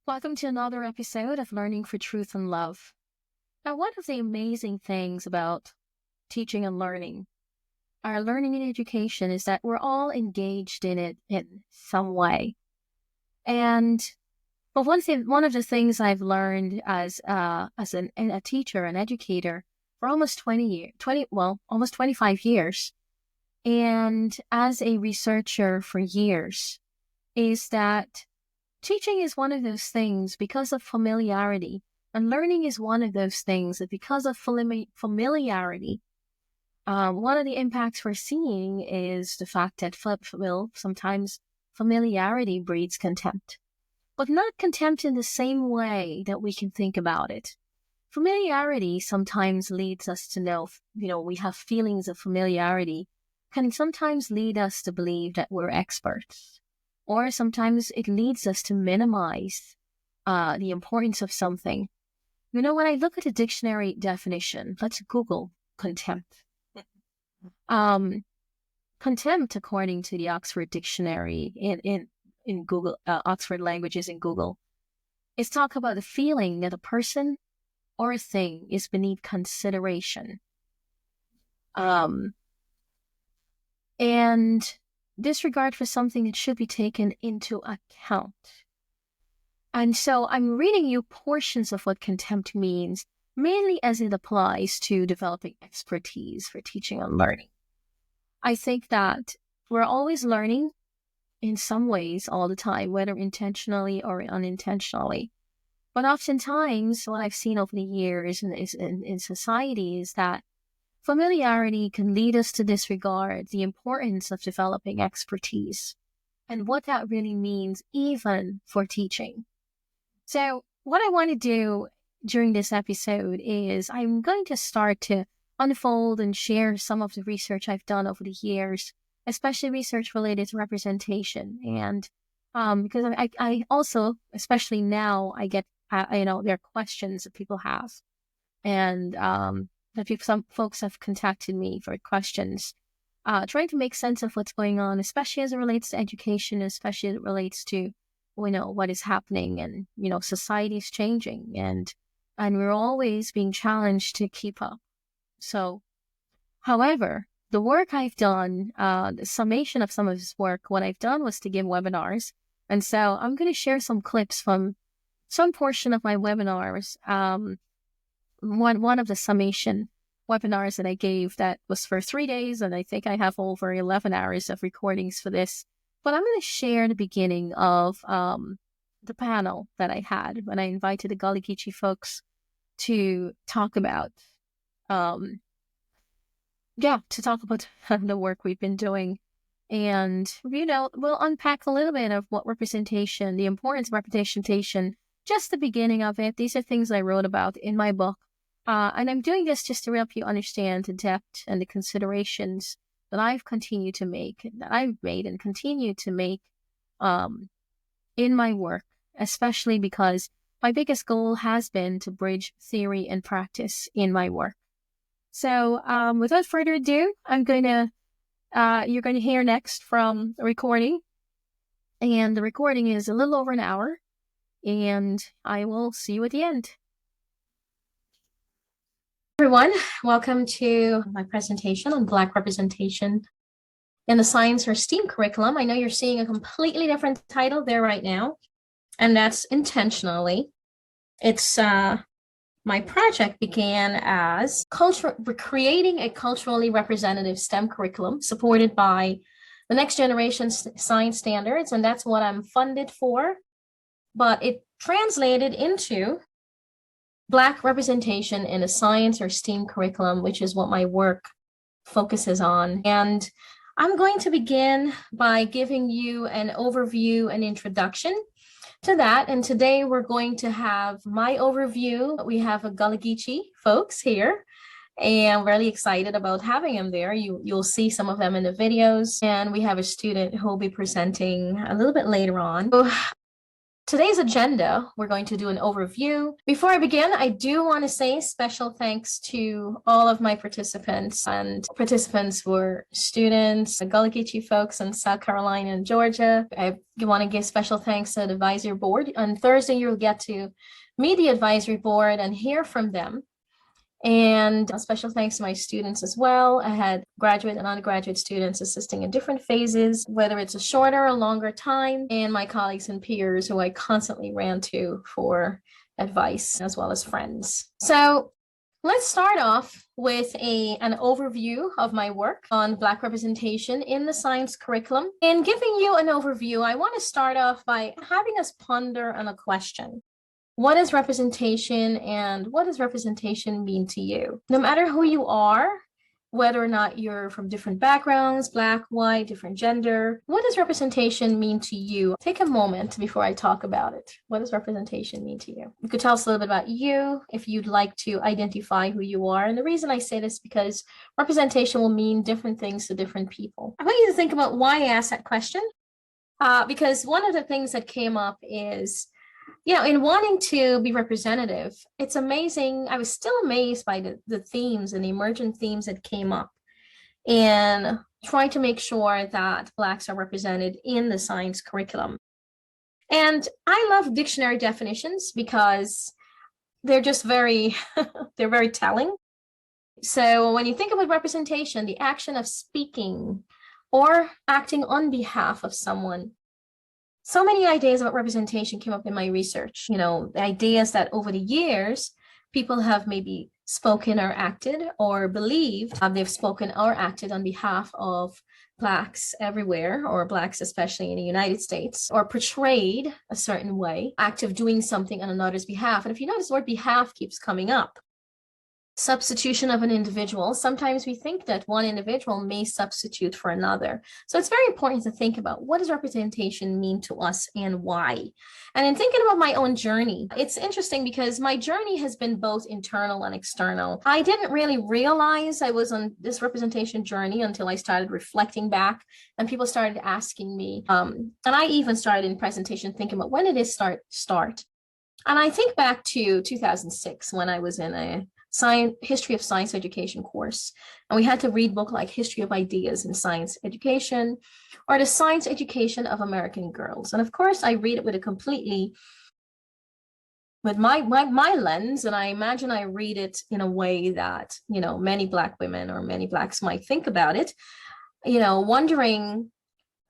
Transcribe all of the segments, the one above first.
Welcome to another episode of Learning for Truth and Love. Now, one of the amazing things about teaching and learning, our learning and education, is that we're all engaged in it in some way. But one of the things I've learned as a teacher, an educator, for almost 25 years, and as a researcher for years, is that teaching is one of those things because of familiarity, and learning is one of those things that because of familiarity, one of the impacts we're seeing is the fact that sometimes familiarity breeds contempt, but not contempt in the same way that we can think about it. Familiarity sometimes leads us to know, we have feelings of familiarity, can sometimes lead us to believe that we're experts. Or sometimes it leads us to minimize the importance of something. When I look at a dictionary definition, let's Google contempt. Contempt, according to the Oxford Dictionary in Google, Oxford Languages in Google, is talk about the feeling that a person or a thing is beneath consideration. And disregard for something that should be taken into account. And so I'm reading you portions of what contempt means, mainly as it applies to developing expertise for teaching and learning. I think that we're always learning in some ways all the time, whether intentionally or unintentionally. But oftentimes, what I've seen over the years in society is that familiarity can lead us to disregard the importance of developing expertise and what that really means, even for teaching. So what I want to do during this episode is I'm going to start to unfold and share some of the research I've done over the years, especially research related to representation. And because I also, especially now, I get, there are questions that people have. And some folks have contacted me for questions, trying to make sense of what's going on, especially as it relates to education, especially as it relates to, what is happening, and, society is changing, and we're always being challenged to keep up. So, however, the work I've done, the summation of some of this work, what I've done was to give webinars. And so I'm going to share some clips from some portion of my webinars. One of the summation webinars that I gave that was for 3 days, and I think I have over 11 hours of recordings for this. But I'm going to share the beginning of the panel that I had when I invited the Gullah Geechee folks to talk about, the work we've been doing. And, we'll unpack a little bit of what representation, the importance of representation, just the beginning of it. These are things I wrote about in my book. And I'm doing this just to help you understand the depth and the considerations that I've continued to make, that I've made and continue to make in my work, especially because my biggest goal has been to bridge theory and practice in my work. So without further ado, you're going to hear next from a recording. And the recording is a little over an hour, and I will see you at the end. Everyone, welcome to my presentation on Black representation in the science or STEAM curriculum. I know you're seeing a completely different title there right now, and that's intentionally. It's my project began as creating a culturally representative STEM curriculum supported by the next generation science standards, and that's what I'm funded for. But it translated into Black representation in a science or STEAM curriculum, which is what my work focuses on. And I'm going to begin by giving you an overview and introduction to that. And today we're going to have my overview. We have a Gullah Geechee folks here, and I'm really excited about having them there. You'll see some of them in the videos. And we have a student who will be presenting a little bit later on. So Today's agenda, we're going to do an overview. Before I begin, I do want to say special thanks to all of my participants, and participants were students, the Gullah Geechee folks in South Carolina and Georgia. I want to give special thanks to the advisory board. On Thursday, you'll get to meet the advisory board and hear from them. And a special thanks to my students as well. I had graduate and undergraduate students assisting in different phases, whether it's a shorter or longer time, and my colleagues and peers who I constantly ran to for advice, as well as friends. So let's start off with an overview of my work on Black representation in the science curriculum. In giving you an overview, I want to start off by having us ponder on a question. What is representation, and what does representation mean to you? No matter who you are, whether or not you're from different backgrounds, Black, white, different gender, what does representation mean to you? Take a moment before I talk about it. What does representation mean to you? You could tell us a little bit about you if you'd like to identify who you are. And the reason I say this is because representation will mean different things to different people. I want you to think about why I asked that question, because one of the things that came up is, in wanting to be representative, it's amazing. I was still amazed by the themes and the emergent themes that came up, and trying to make sure that Blacks are represented in the science curriculum. And I love dictionary definitions because they're just they're very telling. So when you think about representation, the action of speaking or acting on behalf of someone, so many ideas about representation came up in my research. The ideas that over the years, people have maybe spoken or acted or believed they've spoken or acted on behalf of Blacks everywhere, or Blacks especially in the United States, or portrayed a certain way, act of doing something on another's behalf. And if you notice, the word behalf keeps coming up. Substitution of an individual. Sometimes we think that one individual may substitute for another. So it's very important to think about, what does representation mean to us and why? And in thinking about my own journey, it's interesting because my journey has been both internal and external. I didn't really realize I was on this representation journey until I started reflecting back and people started asking me. And I even started in presentation thinking about, when did it start? And I think back to 2006 when I was in a history of science education course. And we had to read book like History of Ideas in Science Education, or The Science Education of American Girls. And of course, I read it with my lens. And I imagine I read it in a way that, many Black women or many Blacks might think about it, wondering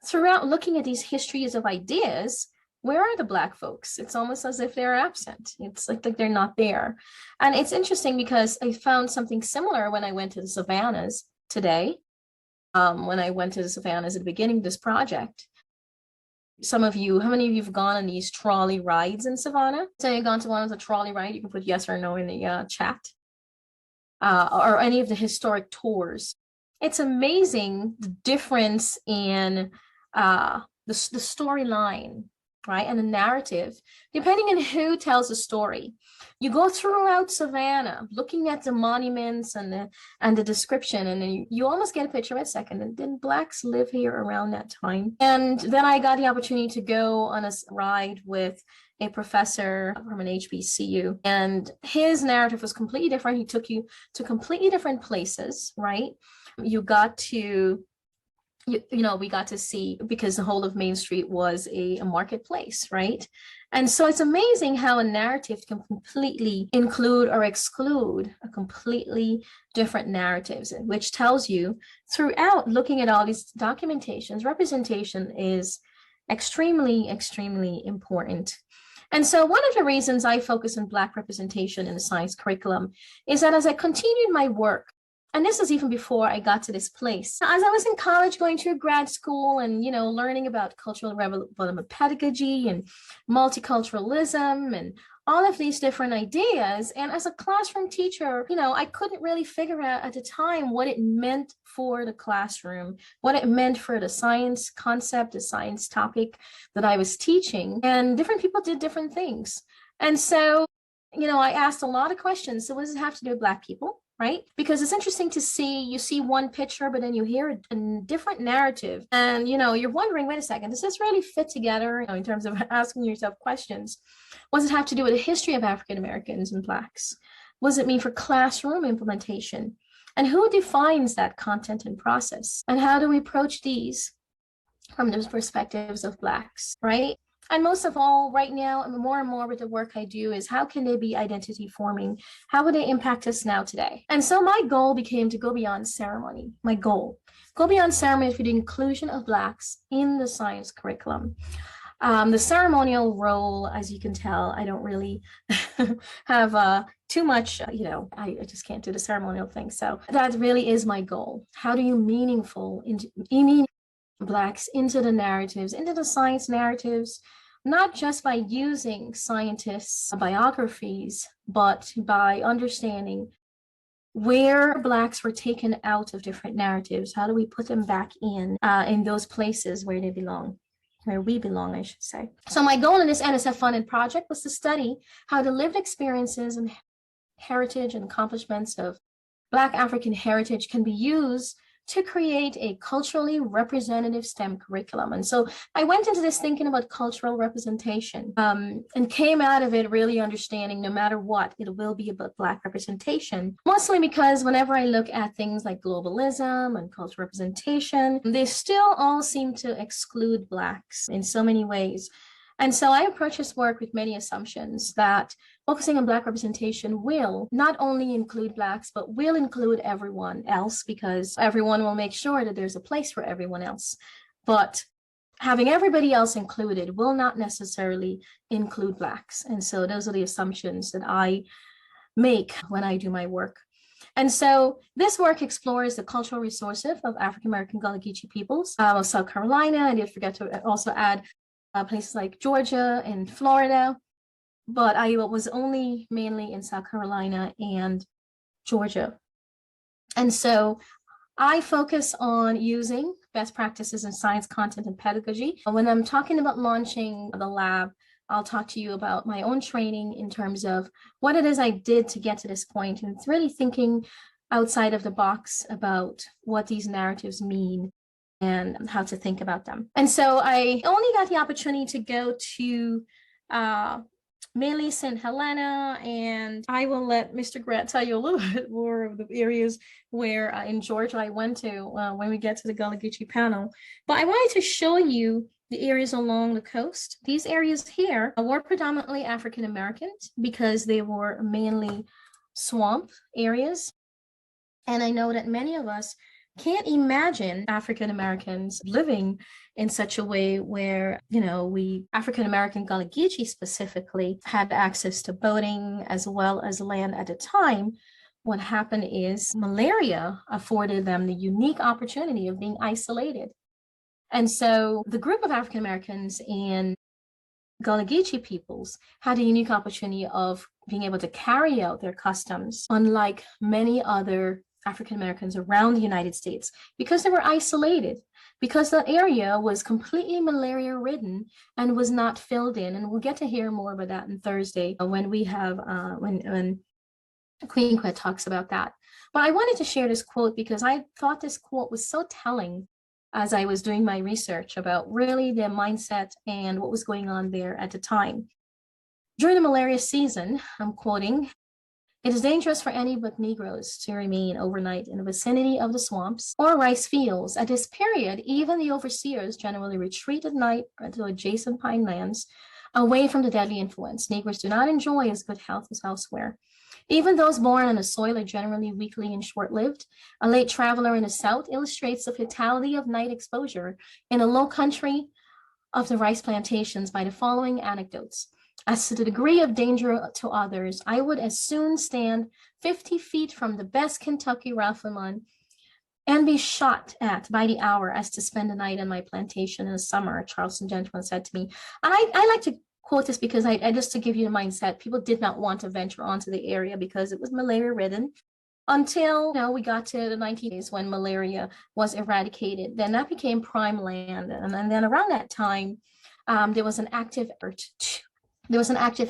throughout looking at these histories of ideas, where are the Black folks? It's almost as if they're absent. It's like they're not there. And it's interesting because I found something similar when I went to the Savannas today. When I went to the Savannas at the beginning of this project. How many of you have gone on these trolley rides in Savannah? So you've gone to one of the trolley ride, you can put yes or no in the chat. Or any of the historic tours. It's amazing the difference in the storyline, right? And the narrative, depending on who tells the story. You go throughout Savannah, looking at the monuments and the description, and then you almost get a picture of a second. And didn't Blacks live here around that time? And then I got the opportunity to go on a ride with a professor from an HBCU, and his narrative was completely different. He took you to completely different places, right? We got to see, because the whole of Main Street was a marketplace, right? And so it's amazing how a narrative can completely include or exclude a completely different narratives, which tells you throughout looking at all these documentations, representation is extremely, extremely important. And so one of the reasons I focus on Black representation in the science curriculum is that as I continued my work, and this was even before I got to this place. As I was in college, going through grad school and, learning about cultural development pedagogy and multiculturalism and all of these different ideas. And as a classroom teacher, I couldn't really figure out at the time what it meant for the classroom, what it meant for the science concept, the science topic that I was teaching. And different people did different things. And so, I asked a lot of questions. So what does it have to do with Black people? right? Because it's interesting to see, you see one picture, but then you hear a different narrative. And, you're wondering, wait a second, does this really fit together, in terms of asking yourself questions? What does it have to do with the history of African Americans and Blacks? What does it mean for classroom implementation? And who defines that content and process? And how do we approach these from those perspectives of Blacks, right? And most of all, right now, more and more with the work I do is how can they be identity forming? How would they impact us now today? And so my goal became to go beyond ceremony. My goal, go beyond ceremony for the inclusion of Blacks in the science curriculum. The ceremonial role, as you can tell, I don't really have too much, I just can't do the ceremonial thing. So that really is my goal. How do you meaning Blacks into the narratives, into the science narratives, not just by using scientists' biographies, but by understanding where Blacks were taken out of different narratives. How do we put them back in those places where they belong? Where we belong, I should say. So my goal in this NSF-funded project was to study how the lived experiences and heritage and accomplishments of Black African heritage can be used to create a culturally representative STEM curriculum. And so I went into this thinking about cultural representation and came out of it really understanding no matter what, it will be about Black representation, mostly because whenever I look at things like globalism and cultural representation, they still all seem to exclude Blacks in so many ways. And so I approach this work with many assumptions that focusing on Black representation will not only include Blacks, but will include everyone else, because everyone will make sure that there's a place for everyone else. But having everybody else included will not necessarily include Blacks. And so those are the assumptions that I make when I do my work. And so this work explores the cultural resources of African American Gullah Geechee peoples of South Carolina. I did forget to also add places like Georgia and Florida, but I was only mainly in South Carolina and Georgia. And so I focus on using best practices in science, content, and pedagogy. When I'm talking about launching the lab, I'll talk to you about my own training in terms of what it is I did to get to this point. And it's really thinking outside of the box about what these narratives mean and how to think about them. And so I only got the opportunity to go to mainly St. Helena, and I will let Mr. Grant tell you a little bit more of the areas where in Georgia I went to when we get to the Gullah Geechee panel. But I wanted to show you the areas along the coast. These areas here were predominantly African Americans because they were mainly swamp areas. And I know that many of us can't imagine African Americans living in such a way where, we African American Gullah Geechee specifically had access to boating as well as land at the time. What happened is malaria afforded them the unique opportunity of being isolated. And so the group of African Americans and Gullah Geechee peoples had a unique opportunity of being able to carry out their customs, unlike many other African Americans around the United States, because they were isolated, because that area was completely malaria ridden and was not filled in. And we'll get to hear more about that on Thursday when we have when Queen Quet talks about that. But I wanted to share this quote because I thought this quote was so telling as I was doing my research about really their mindset and what was going on there at the time. During the malaria season, I'm quoting, "It is dangerous for any but Negroes to remain overnight in the vicinity of the swamps or rice fields. At this period, even the overseers generally retreat at night to adjacent pine lands away from the deadly influence. Negroes do not enjoy as good health as elsewhere. Even those born on the soil are generally weakly and short-lived. A late traveler in the South illustrates the fatality of night exposure in a low country of the rice plantations by the following anecdotes. As to the degree of danger to others, I would as soon stand 50 feet from the best Kentucky rifleman and be shot at by the hour as to spend the night on my plantation in the summer," a Charleston gentleman said to me. And I like to quote this because I just to give you the mindset, people did not want to venture onto the area because it was malaria ridden until we got to the 1980s when malaria was eradicated. Then that became prime land. And then around that time, there was an active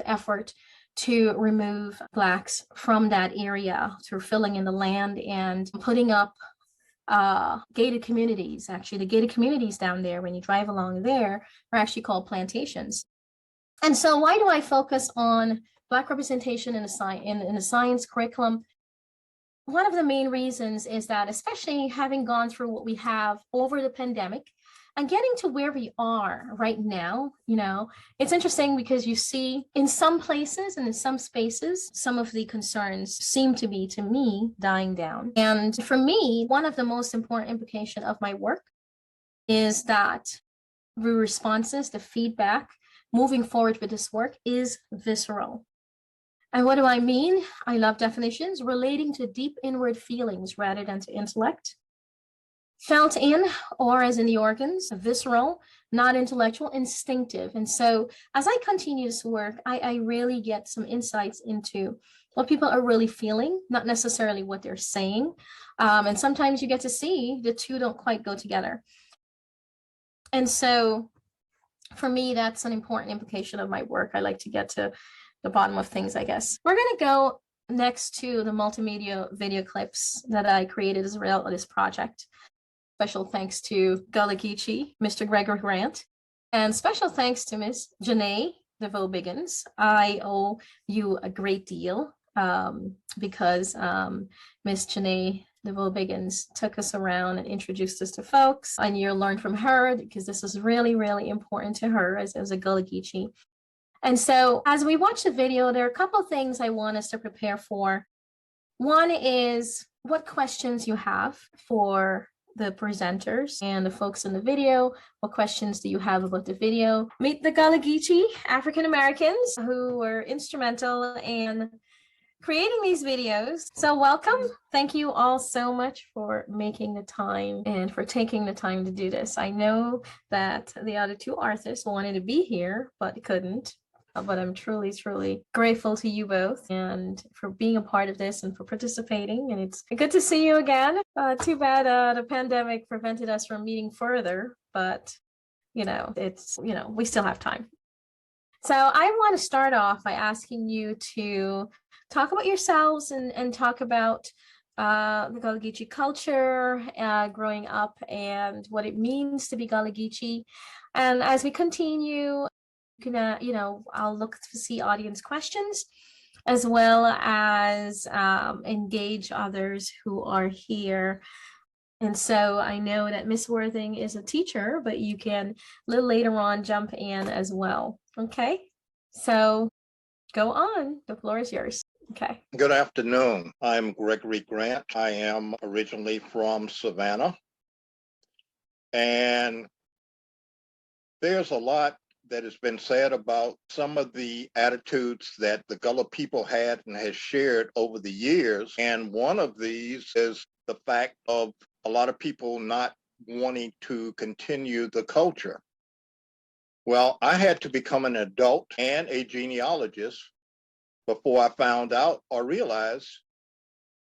effort to remove Blacks from that area through filling in the land and putting up gated communities. Actually, the gated communities down there, when you drive along there, are actually called plantations. And so why do I focus on Black representation in the science curriculum? One of the main reasons is that, especially having gone through what we have over the pandemic and getting to where we are right now, it's interesting because you see in some places and in some spaces, some of the concerns seem to be, to me, dying down. And for me, one of the most important implications of my work is that the responses, the feedback, moving forward with this work is visceral. And what do I mean? I love definitions relating to deep inward feelings rather than to intellect. Felt in, or as in the organs, visceral, not intellectual, instinctive. And so as I continue this work, I really get some insights into what people are really feeling, not necessarily what they're saying. And sometimes you get to see the two don't quite go together. And so for me, that's an important implication of my work. I like to get to the bottom of things, I guess. We're going to go next to the multimedia video clips that I created as a result of this project. Special thanks to Gullah Geechee, Mr. Gregory Grant, and special thanks to Miss Jana De Voe Biggins. I owe you a great deal because Miss Jana De Voe Biggins took us around and introduced us to folks, and you'll learn from her because this is really, really important to her as a Gullah Geechee. And so as we watch the video, there are a couple of things I want us to prepare for. One is what questions you have for the presenters and the folks in the video. What questions do you have about the video? Meet the Gullah Geechee African Americans who were instrumental in creating these videos. So welcome. Thank you all so much for making the time and for taking the time to do this. I know that the other two artists wanted to be here, but couldn't. But I'm truly, truly grateful to you both and for being a part of this and for participating. And it's good to see you again. Too bad the pandemic prevented us from meeting further, but we still have time. So I want to start off by asking you to talk about yourselves and talk about the Gullah Geechee culture, growing up, and what it means to be Gullah Geechee. And as we continue, I'll look to see audience questions as well as engage others who are here. And so I know that Miss Werthing is a teacher, but you can a little later on jump in as well. Okay, so go on. The floor is yours. Okay. Good afternoon. I'm Gregory Grant. I am originally from Savannah. And there's a lot that has been said about some of the attitudes that the Gullah people had and has shared over the years. And one of these is the fact of a lot of people not wanting to continue the culture. Well, I had to become an adult and a genealogist before I found out or realized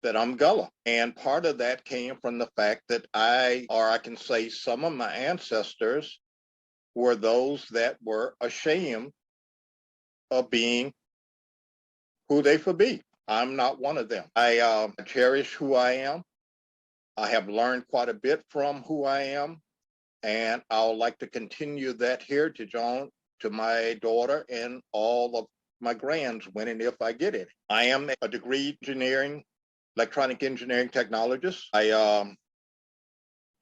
that I'm Gullah. And part of that came from the fact that I can say some of my ancestors were those that were ashamed of being who they could be. I'm not one of them. I cherish who I am. I have learned quite a bit from who I am, and I would like to continue that heritage on to my daughter and all of my grands when and if I get it. I am a degree engineering, electronic engineering technologist. I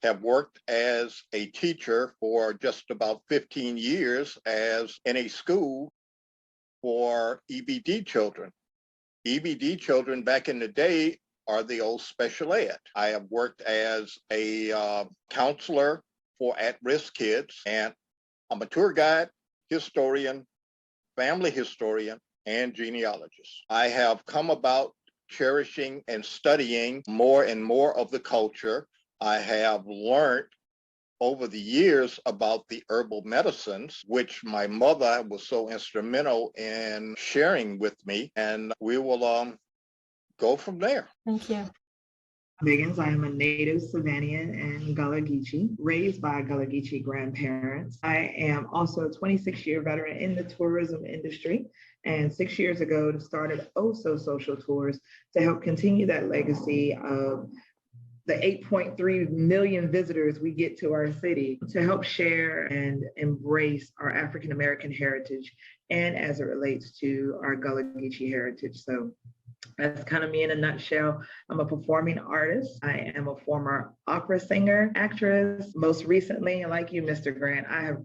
have worked as a teacher for just about 15 years in a school for EBD children. EBD children back in the day are the old special ed. I have worked as a counselor for at-risk kids, and I'm a tour guide, historian, family historian, and genealogist. I have come about cherishing and studying more and more of the culture. I have learned over the years about the herbal medicines, which my mother was so instrumental in sharing with me, and we will go from there. Thank you. Biggins. I am a native Savannian and Gullah Geechee, raised by Gullah Geechee grandparents. I am also a 26-year veteran in the tourism industry, And 6 years ago, started Oh So Social Tours to help continue that legacy of the 8.3 million visitors we get to our city, to help share and embrace our African American heritage, and as it relates to our Gullah Geechee heritage. So that's kind of me in a nutshell. I'm a performing artist. I am a former opera singer, actress. Most recently, like you, Mr. Grant, I have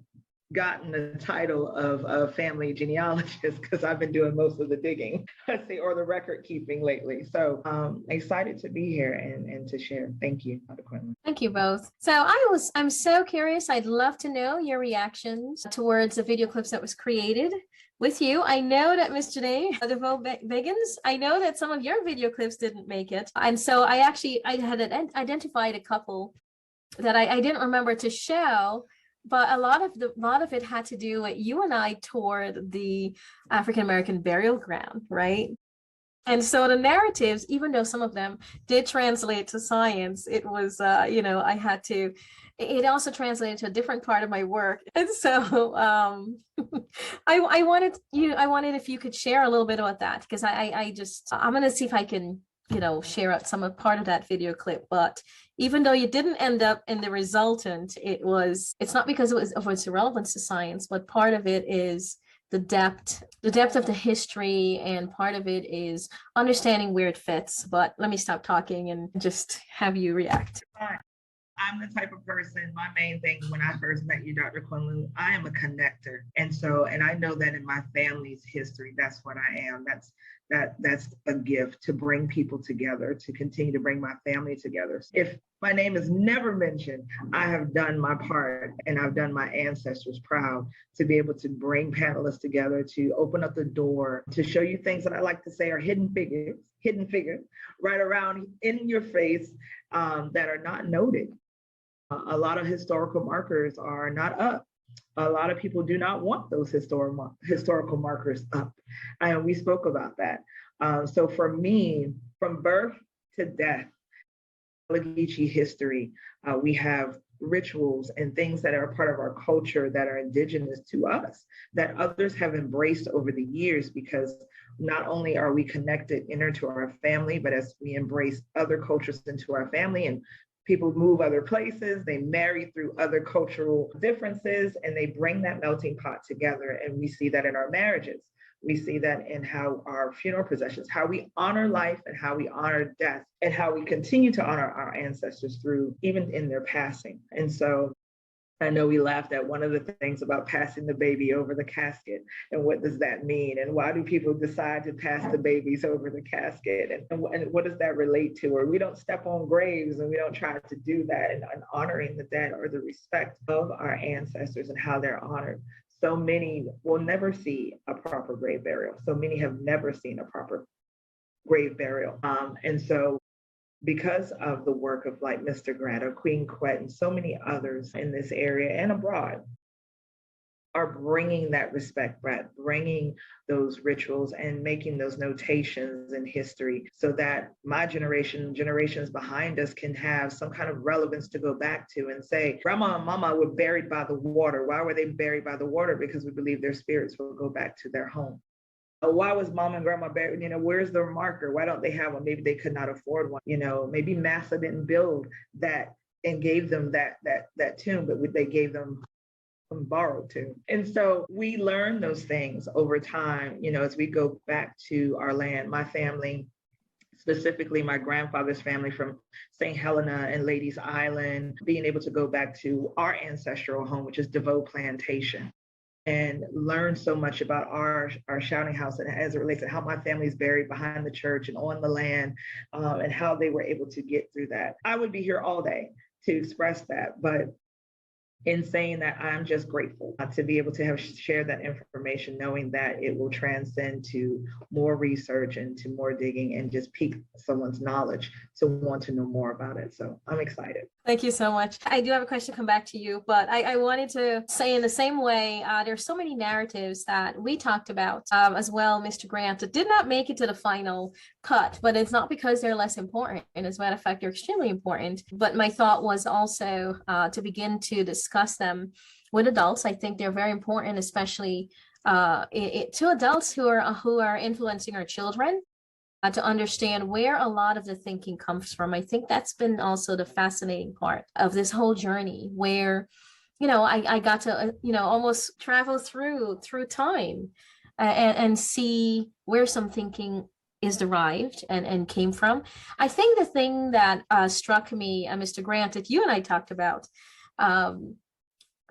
gotten the title of a family genealogist because I've been doing most of the digging, or the record keeping lately. So excited to be here and to share. Thank you, Dr. Quinlan. Thank you both. So I'm so curious. I'd love to know your reactions towards the video clips that was created with you. I know that Miss Jana De Voe Biggins, I know that some of your video clips didn't make it. And so I had identified a couple that I didn't remember to show. But a lot of it had to do with you and I toured the African American burial ground, right? And so the narratives, even though some of them did translate to science, it was, it also translated to a different part of my work. And so I wanted if you could share a little bit about that, because I'm going to see if I can, share out part of that video clip. But even though you didn't end up in the resultant, it's not because of its relevance to science, but part of it is the depth of the history, and part of it is understanding where it fits. But let me stop talking and just have you react. I'm the type of person, my main thing when I first met you, Dr. Quinlan, I am a connector. And I know that in my family's history, that's what I am. That's a gift, to bring people together, to continue to bring my family together. If my name is never mentioned, I have done my part, and I've done my ancestors proud to be able to bring panelists together, to open up the door, to show you things that I like to say are hidden figures right around in your face that are not noted. A lot of historical markers are not up. A lot of people do not want those historical markers up. And we spoke about that. So for me, from birth to death, Geechee history, we have rituals and things that are part of our culture that are indigenous to us, that others have embraced over the years, because not only are we connected inner to our family, but as we embrace other cultures into our family, and people move other places, they marry through other cultural differences, and they bring that melting pot together. And we see that in our marriages. We see that in how our funeral processions, how we honor life and how we honor death, and how we continue to honor our ancestors through even in their passing. And so I know we laughed at one of the things about passing the baby over the casket, and what does that mean? And why do people decide to pass the babies over the casket? And what does that relate to? Or we don't step on graves, and we don't try to do that, and honoring the dead, or the respect of our ancestors and how they're honored. So many will never see a proper grave burial. So many have never seen a proper grave burial. And so because of the work of like Mr. Grant or Queen Quet and so many others in this area and abroad, are bringing that respect back, bringing those rituals and making those notations in history, so that my generation, generations behind us, can have some kind of relevance to go back to and say, Grandma and Mama were buried by the water. Why were they buried by the water? Because we believe their spirits will go back to their home. Why was Mom and Grandma buried? Where's their marker? Why don't they have one? Maybe they could not afford one. Maybe Massa didn't build that and gave them that tomb, but they gave them borrowed to. And so we learn those things over time, as we go back to our land. My family, specifically my grandfather's family from St. Helena and Ladies Island, being able to go back to our ancestral home, which is DeVoe Plantation, and learn so much about our shouting house, and as it relates to how my family is buried behind the church and on the land, and how they were able to get through that. I would be here all day to express that, but in saying that, I'm just grateful to be able to have shared that information, knowing that it will transcend to more research and to more digging, and just pique someone's knowledge to want to know more about it. So I'm excited. Thank you so much. I do have a question to come back to you, but I wanted to say in the same way, there's so many narratives that we talked about as well, Mr. Grant, that did not make it to the final cut, but it's not because they're less important. And as a matter of fact, they're extremely important. But my thought was also to begin to discuss them with adults. I think they're very important, especially to adults who are influencing our children, to understand where a lot of the thinking comes from. I think that's been also the fascinating part of this whole journey, where, I got to, almost travel through time, and see where some thinking is derived and came from. I think the thing that struck me, Mr. Grant, that you and I talked about,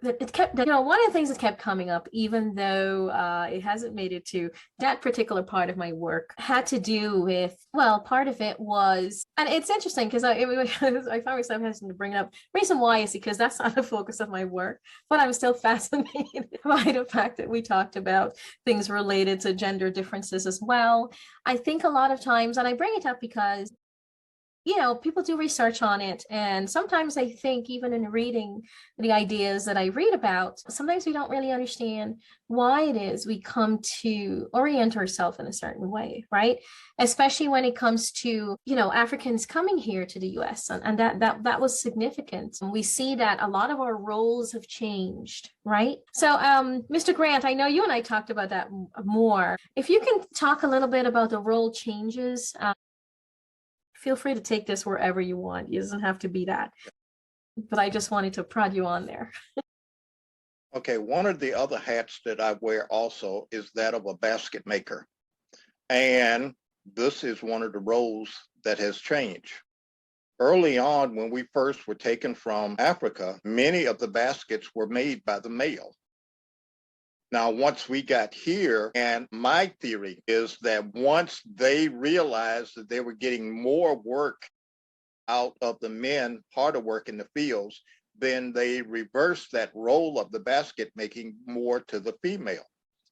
it kept, one of the things that kept coming up, even though it hasn't made it to that particular part of my work, had to do with, well, part of it was, and it's interesting because I found myself having to bring it up. Reason why is because that's not the focus of my work, but I'm still fascinated by the fact that we talked about things related to gender differences as well. I think a lot of times, and I bring it up because people do research on it. And sometimes I think even in reading the ideas that I read about, sometimes we don't really understand why it is we come to orient ourselves in a certain way, right? Especially when it comes to, Africans coming here to the US. And that was significant. And we see that a lot of our roles have changed, right? So, Mr. Grant, I know you and I talked about that more. If you can talk a little bit about the role changes, feel free to take this wherever you want. It doesn't have to be that. But I just wanted to prod you on there. Okay, one of the other hats that I wear also is that of a basket maker. And this is one of the roles that has changed. Early on, when we first were taken from Africa, many of the baskets were made by the male. Now, once we got here, and my theory is that once they realized that they were getting more work out of the men, harder work in the fields, then they reversed that role of the basket making more to the female.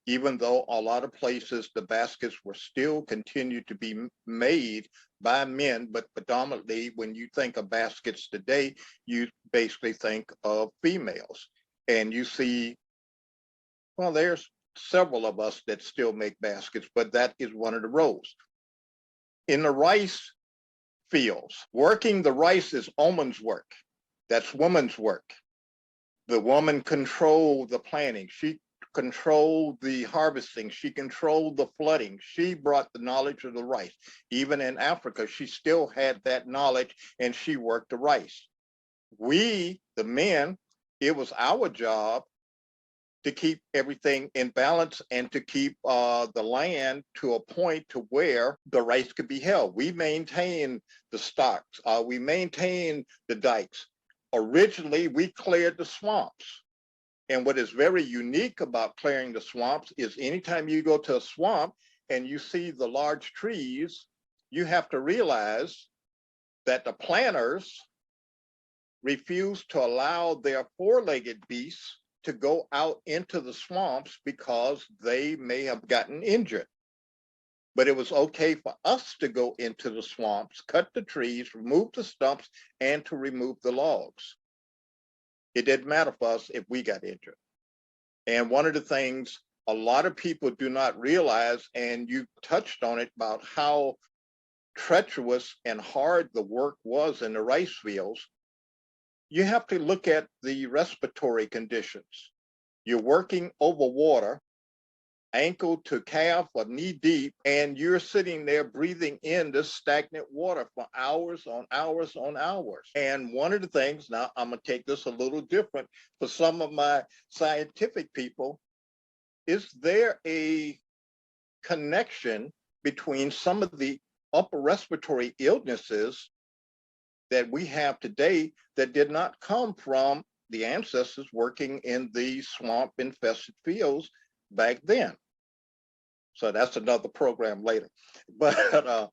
Even though a lot of places the baskets were still continued to be made by men, but predominantly when you think of baskets today, you basically think of females. And you see, well, there's several of us that still make baskets, but that is one of the roles. In the rice fields, working the rice is woman's work. That's woman's work. The woman controlled the planting. She controlled the harvesting. She controlled the flooding. She brought the knowledge of the rice. Even in Africa, she still had that knowledge and she worked the rice. We, the men, it was our job to keep everything in balance and to keep the land to a point to where the rice could be held. We maintained the stocks. We maintained the dikes. Originally, we cleared the swamps. And what is very unique about clearing the swamps is anytime you go to a swamp and you see the large trees, you have to realize that the planters refused to allow their four-legged beasts to go out into the swamps because they may have gotten injured. But it was okay for us to go into the swamps, cut the trees, remove the stumps, and to remove the logs. It didn't matter for us if we got injured. And one of the things a lot of people do not realize, and you touched on it, about how treacherous and hard the work was in the rice fields, you have to look at the respiratory conditions. You're working over water, ankle to calf or knee deep, and you're sitting there breathing in this stagnant water for hours on hours on hours. And one of the things, now I'm gonna take this a little different for some of my scientific people, is there a connection between some of the upper respiratory illnesses that we have today that did not come from the ancestors working in the swamp infested fields back then? So that's another program later. But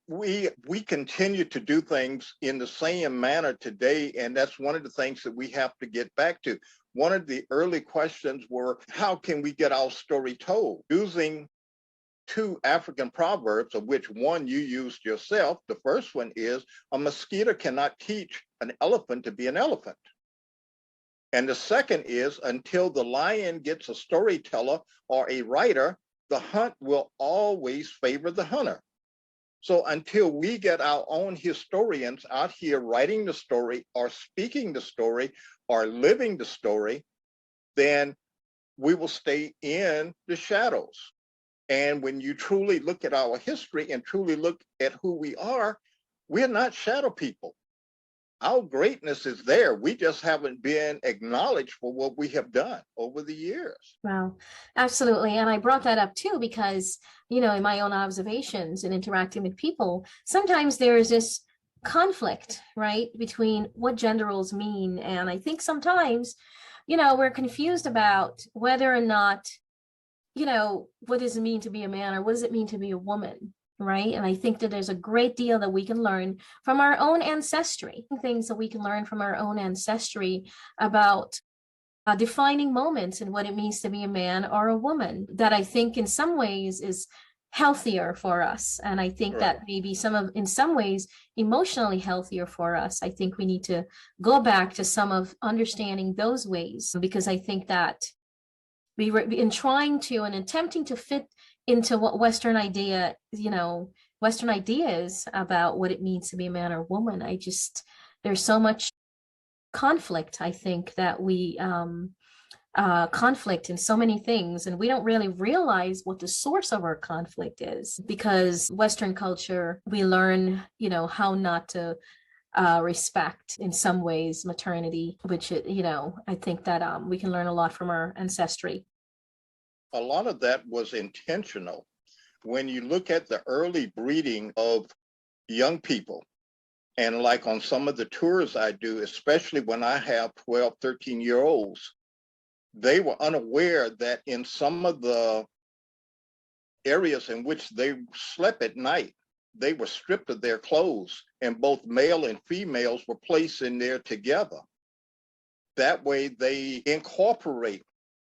we continue to do things in the same manner today, and that's one of the things that we have to get back to. One of the early questions were, how can we get our story told? Using two African proverbs, of which one you used yourself. The first one is, a mosquito cannot teach an elephant to be an elephant. And the second is, until the lion gets a storyteller or a writer, the hunt will always favor the hunter. So until we get our own historians out here writing the story or speaking the story or living the story, then we will stay in the shadows. And when you truly look at our history and truly look at who we are, we're not shadow people. Our greatness is there. We just haven't been acknowledged for what we have done over the years. Wow, absolutely. And I brought that up too, because, you know, in my own observations and interacting with people, sometimes there is this conflict, right, between what gender roles mean. And I think sometimes, you know, we're confused about whether or not, you know, what does it mean to be a man or what does it mean to be a woman? Right. And I think that there's a great deal that we can learn from our own ancestry, things that we can learn from our own ancestry about defining moments and what it means to be a man or a woman, that I think in some ways is healthier for us. And I think that maybe in some ways, emotionally healthier for us. I think we need to go back to some of understanding those ways, because I think that we were in trying to and attempting to fit into what Western ideas about what it means to be a man or woman. There's so much conflict, I think, that we conflict in so many things, and we don't really realize what the source of our conflict is, because Western culture, we learn, you know, how not to respect in some ways maternity, which, you know, I think that we can learn a lot from our ancestry. A lot of that was intentional. When you look at the early breeding of young people, and like on some of the tours I do, especially when I have 12, 13-year-olds, they were unaware that in some of the areas in which they slept at night, they were stripped of their clothes, and both male and females were placed in there together. That way they incorporate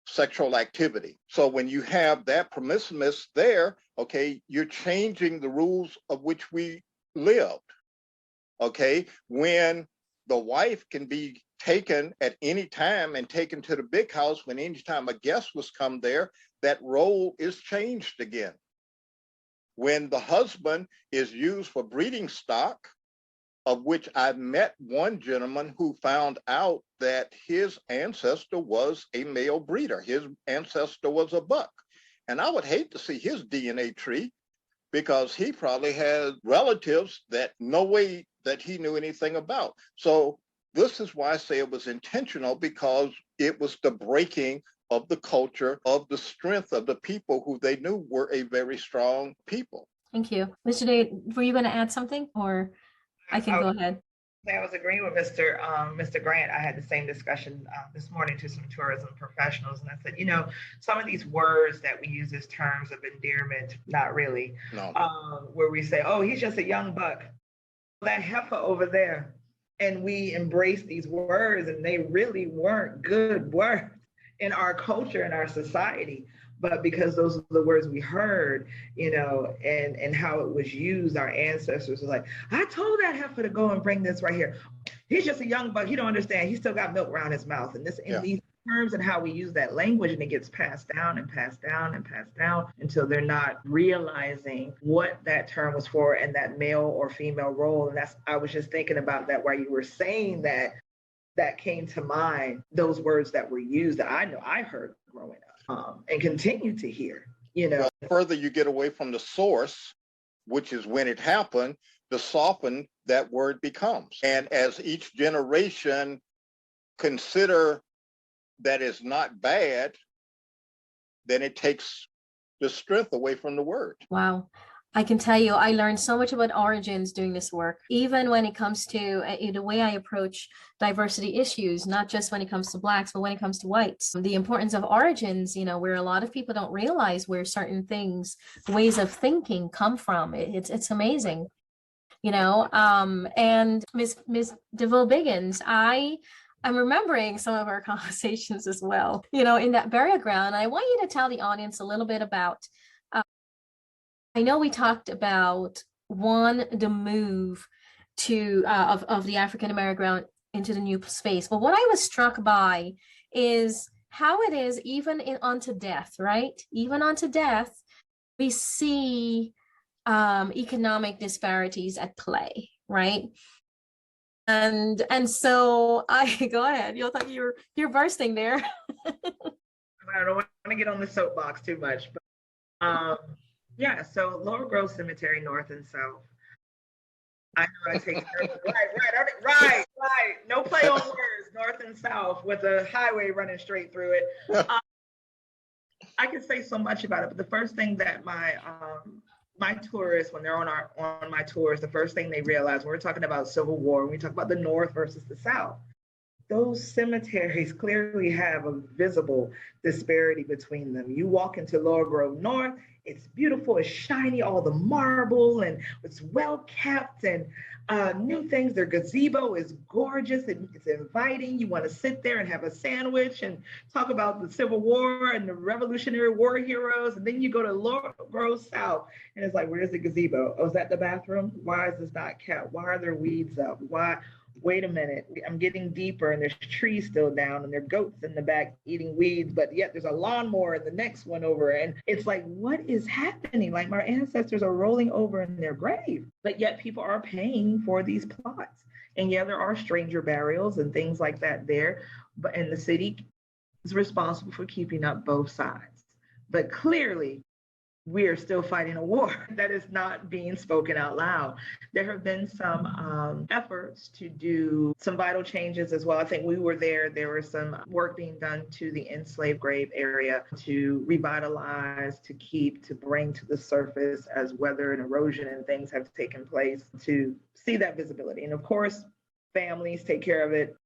sexual activity. So when you have that permissiveness there, okay, you're changing the rules of which we lived. Okay, when the wife can be taken at any time and taken to the big house when any time a guest was come there, that role is changed again. When the husband is used for breeding stock, of which I met one gentleman who found out that his ancestor was a male breeder. His ancestor was a buck. And I would hate to see his DNA tree, because he probably had relatives that no way that he knew anything about. So this is why I say it was intentional, because it was the breaking of the culture, of the strength of the people who they knew were a very strong people. Thank you. Mr. Day, were you going to add something, or I can go ahead? I was agreeing with Mr. Grant. I had the same discussion this morning to some tourism professionals, and I said, you know, some of these words that we use as terms of endearment, not really, no. Where we say, oh, he's just a young buck, that heifer over there, and we embrace these words, and they really weren't good words in our culture, in our society. But because those are the words we heard, you know, and how it was used, our ancestors were like, I told that heifer to go and bring this right here. He's just a young buck. He don't understand. He still got milk around his mouth. And this, in these terms and how we use that language, and it gets passed down and passed down and passed down until they're not realizing what that term was for and that male or female role. And I was just thinking about that while you were saying that. That came to mind, those words that were used that I know I heard growing up and continue to hear, you know. Well, the further you get away from the source, which is when it happened, the softened that word becomes. And as each generation consider that is not bad, then it takes the strength away from the word. Wow. I can tell you, I learned so much about origins doing this work, even when it comes to the way I approach diversity issues, not just when it comes to Blacks, but when it comes to whites. The importance of origins, you know, where a lot of people don't realize where certain things, ways of thinking come from. It's amazing, you know. And Ms. De Voe Biggins, I'm remembering some of our conversations as well, you know, in that burial ground. I want you to tell the audience a little bit about, I know we talked about the move to of the African American ground into the new space, but what I was struck by is how it is even onto death, right? Even onto death, we see economic disparities at play, right? And so I go ahead. You're bursting there. I don't want to get on the soapbox too much, but yeah, so Lower Grove Cemetery, north and south. I know I take right. No play on words, north and south, with a highway running straight through it. I can say so much about it, but the first thing that my tourists, when they're on my tours, the first thing they realize when we're talking about Civil War, when we talk about the North versus the South, those cemeteries clearly have a visible disparity between them. You walk into Lower Grove North, it's beautiful, it's shiny, all the marble, and it's well kept, and new things. Their gazebo is gorgeous, it's inviting. You want to sit there and have a sandwich and talk about the Civil War and the Revolutionary War heroes. And then you go to Lower Grove South, and it's like, where's the gazebo? Oh, is that the bathroom? Why is this not kept? Why are there weeds up? Why? Wait a minute, I'm getting deeper and there's trees still down and there are goats in the back eating weeds, but yet there's a lawnmower in the next one over. And it's like, what is happening? Like, my ancestors are rolling over in their grave, but yet people are paying for these plots. And yeah, there are stranger burials and things like that there, but and the city is responsible for keeping up both sides. But clearly, we are still fighting a war that is not being spoken out loud. There have been some efforts to do some vital changes as well. I think we were there. There was some work being done to the enslaved grave area to revitalize, to bring to the surface as weather and erosion and things have taken place, to see that visibility. And of course, families take care of it.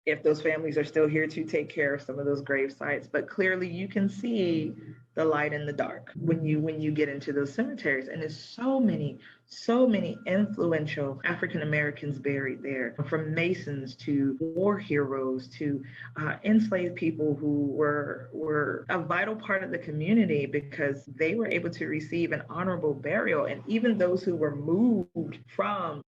If those families are still here to take care of some of those grave sites, but clearly you can see the light in the dark when you get into those cemeteries. And there's so many influential African Americans buried there, from Masons to war heroes to enslaved people who were a vital part of the community because they were able to receive an honorable burial. And even those who were moved from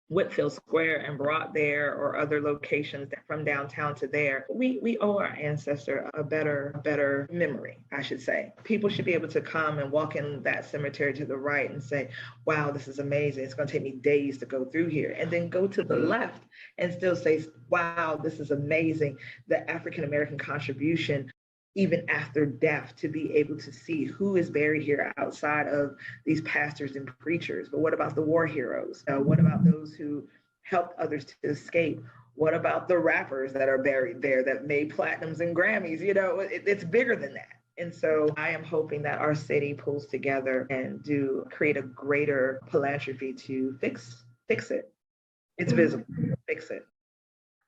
Whitfield Square and brought there, or other locations from downtown to there, we owe our ancestor a better memory, I should say. People should be able to come and walk in that cemetery to the right and say, wow, this is amazing. It's going to take me days to go through here. And then go to the left and still say, wow, this is amazing. The African American contribution, even after death, to be able to see who is buried here outside of these pastors and preachers. But what about the war heroes? What about those who helped others to escape? What about the rappers that are buried there that made platinums and Grammys? You know, it's bigger than that. And so I am hoping that our city pulls together and create a greater philanthropy to fix it. It's visible, fix it.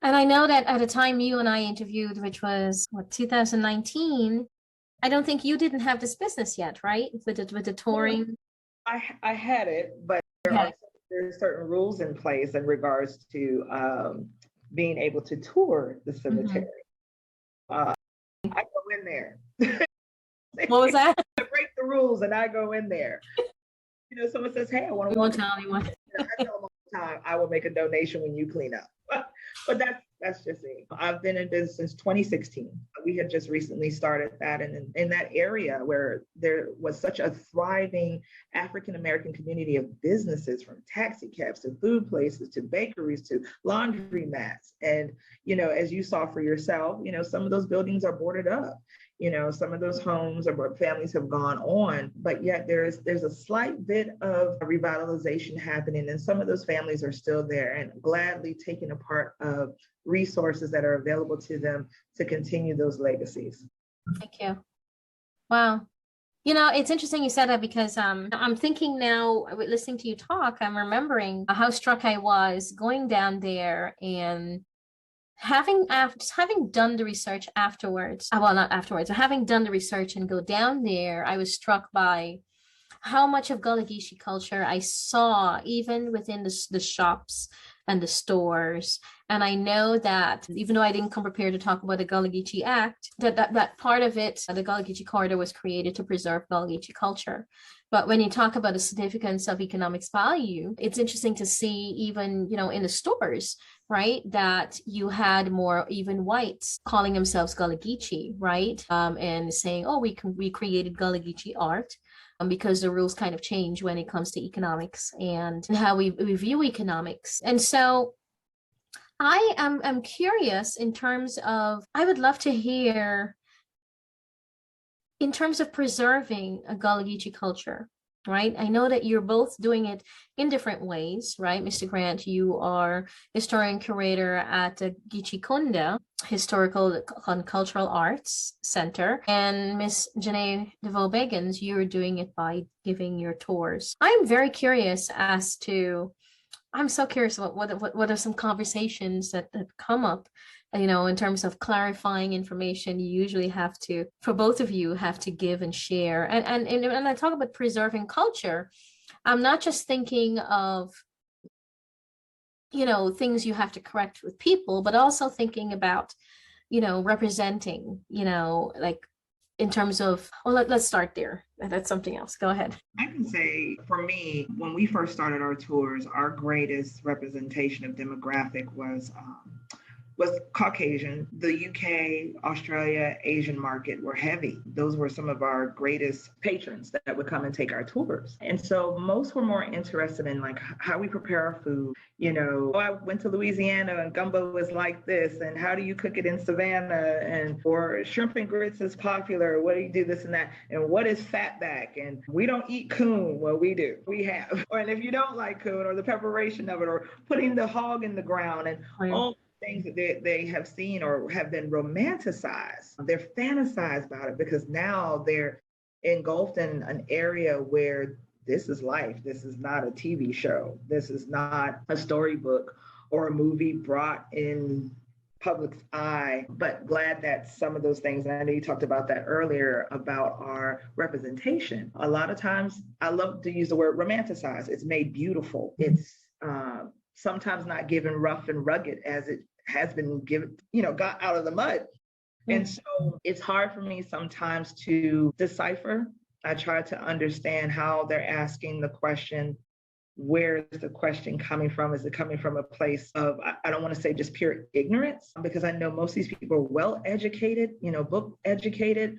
And I know that at the time you and I interviewed, which was 2019, I don't think you didn't have this business yet, right? With the touring. I had it, but there are certain rules in place in regards to being able to tour the cemetery. I go in there. What was that? I break the rules and I go in there. You know, someone says, hey, I want to walk. Tell anyone. I tell them all the time, I will make a donation when you clean up. But that's just it. I've been in business since 2016. We had just recently started that, and in that area where there was such a thriving African American community of businesses, from taxi cabs to food places to bakeries to laundromats. And, you know, as you saw for yourself, you know, some of those buildings are boarded up. You know, some of those homes or families have gone on, but yet there's a slight bit of revitalization happening, and some of those families are still there and gladly taking a part of resources that are available to them to continue those legacies. Thank you. Wow. You know, it's interesting you said that, because I'm thinking now, listening to you talk, I'm remembering how struck I was going down there and having done the research afterwards, well, not afterwards, but having done the research and go down there, I was struck by how much of Gullah Geechee culture I saw even within the shops and the stores. And I know that even though I didn't come prepared to talk about the Gullah Geechee Act, that part of it, the Gullah Geechee Corridor, was created to preserve Gullah Geechee culture. But when you talk about the significance of economics value, it's interesting to see even, you know, in the stores, right, that you had more even whites calling themselves Gullah Geechee, right, and saying, oh, we created Gullah Geechee art, because the rules kind of change when it comes to economics and how we view economics. And so I'm curious in terms of, I would love to hear in terms of preserving a Gullah Geechee culture, right? I know that you're both doing it in different ways, right? Mr. Grant, you are historian curator at the Geechee Kunda Historical and Cultural Arts Center, and Miss Jana De Voe Biggins, you're doing it by giving your tours. I'm very curious as to, I'm so curious about what are some conversations that come up, in terms of clarifying information. You usually have to, for both of you, have to give and share. And when I talk about preserving culture, I'm not just thinking of, things you have to correct with people, but also thinking about, representing, like in terms of, well, let's start there. That's something else. Go ahead. I can say for me, when we first started our tours, our greatest representation of demographic was Caucasian. The UK, Australia, Asian market were heavy. Those were some of our greatest patrons that would come and take our tours. And so most were more interested in like how we prepare our food. I went to Louisiana and gumbo is like this, and how do you cook it in Savannah? And or shrimp and grits is popular. What do you do this and that? And what is fatback? And we don't eat coon. Well, we do. We have. And if you don't like coon, or the preparation of it, or putting the hog in the ground, and all things that they have seen or have been romanticized. They're fantasized about it because now they're engulfed in an area where this is life. This is not a TV show. This is not a storybook or a movie brought in public's eye, but glad that some of those things, and I know you talked about that earlier about our representation. A lot of times I love to use the word romanticize. It's made beautiful. It's sometimes not given rough and rugged as it has been given, got out of the mud. And so it's hard for me sometimes to decipher. I try to understand how they're asking the question. Where is the question coming from? Is it coming from a place of, I don't want to say just pure ignorance, because I know most of these people are well educated, book educated.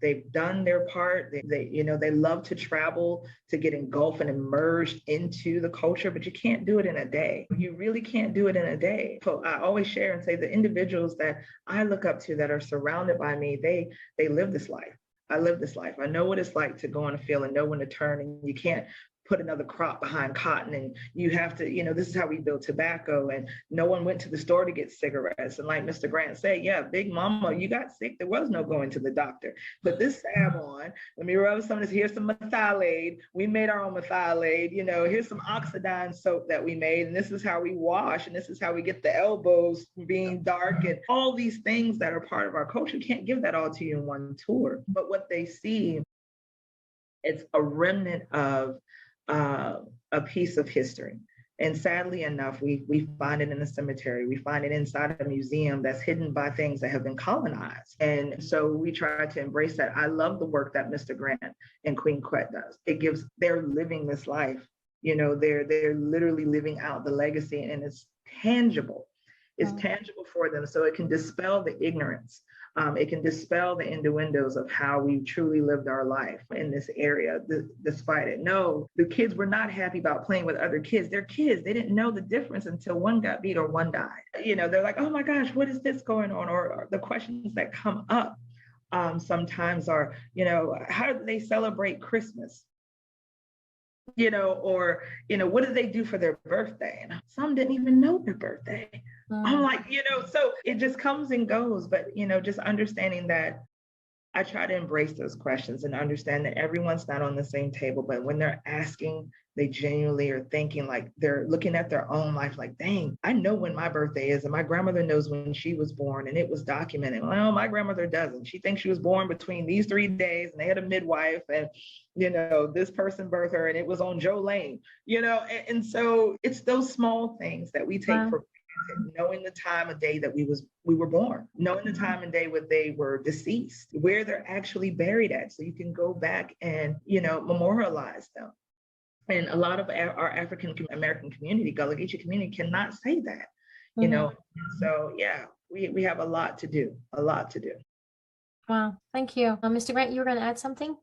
They've done their part. They love to travel, to get engulfed and immersed into the culture, but you can't do it in a day. You really can't do it in a day. So I always share and say the individuals that I look up to that are surrounded by me, they live this life. I live this life. I know what it's like to go on a field and know when to turn, and you can't put another crop behind cotton, and you have to, this is how we build tobacco, and no one went to the store to get cigarettes. And like Mr. Grant said, yeah, Big Mama, you got sick, there was no going to the doctor. Put this salve on, let me rub some of this, here's some methylate, we made our own methylate, here's some oxidine soap that we made, and this is how we wash, and this is how we get the elbows being dark, and all these things that are part of our culture. You can't give that all to you in one tour, but what they see, it's a remnant of a piece of history. And sadly enough, we find it in a cemetery. We find it inside a museum that's hidden by things that have been colonized. And so we try to embrace that. I love the work that Mr. Grant and Queen Quet does. They're living this life. They're literally living out the legacy, and it's tangible. It's tangible for them. So it can dispel the ignorance. It can dispel the innuendos of how we truly lived our life in this area, despite it. No, the kids were not happy about playing with other kids. They're kids. They didn't know the difference until one got beat or one died. They're like, oh my gosh, what is this going on? Or the questions that come up sometimes are, how do they celebrate Christmas? What do they do for their birthday? And some didn't even know their birthday. I'm like, so it just comes and goes. But, just understanding that I try to embrace those questions and understand that everyone's not on the same table. But when they're asking, they genuinely are thinking, like they're looking at their own life like, dang, I know when my birthday is. And my grandmother knows when she was born, and it was documented. Well, my grandmother doesn't. She thinks she was born between these 3 days, and they had a midwife, and, this person birthed her, and it was on Joe Lane, and so it's those small things that we take for granted, knowing the time of day that we were born, knowing the time and day when they were deceased, where they're actually buried at. So you can go back and, memorialize them. And a lot of our African American community, Gullah Geechee community, cannot say that, So yeah, we have a lot to do. Wow, thank you. Mr. Grant, you were going to add something?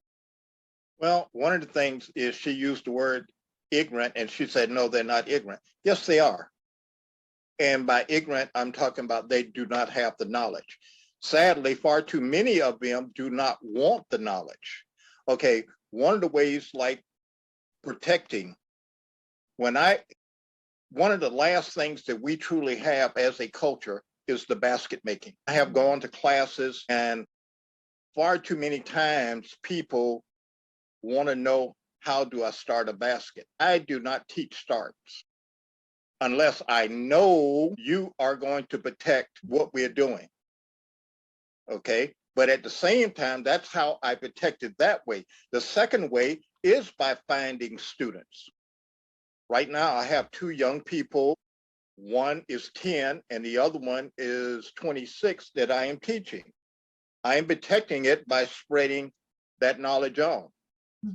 Well, one of the things is she used the word ignorant, and she said, no, they're not ignorant. Yes, they are. And by ignorant, I'm talking about they do not have the knowledge. Sadly, far too many of them do not want the knowledge. Okay, one of the ways like protecting, one of the last things that we truly have as a culture is the basket making. I have gone to classes, and far too many times people want to know, how do I start a basket? I do not teach starts unless I know you are going to protect what we're doing. Okay, but at the same time, that's how I protect it that way. The second way is by finding students. Right now, I have two young people. One is 10 and the other one is 26 that I am teaching. I am protecting it by spreading that knowledge on,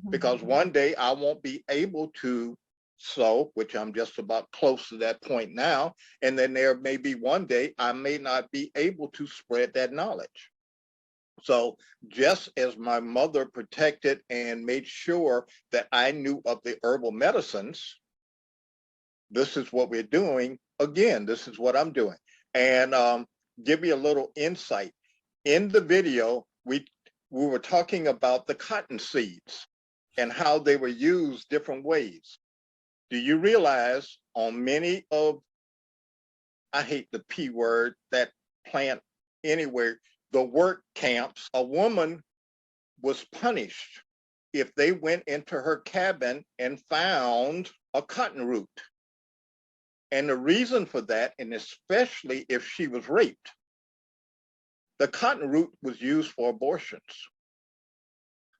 because one day I won't be able to sew, which I'm just about close to that point now. And then there may be one day I may not be able to spread that knowledge. So just as my mother protected and made sure that I knew of the herbal medicines, this is what we're doing. Again, this is what I'm doing. And give you a little insight. In the video, we were talking about the cotton seeds and how they were used different ways. Do you realize on many of, I hate the P word, that plant anywhere, the work camps, a woman was punished if they went into her cabin and found a cotton root. And the reason for that, and especially if she was raped, the cotton root was used for abortions.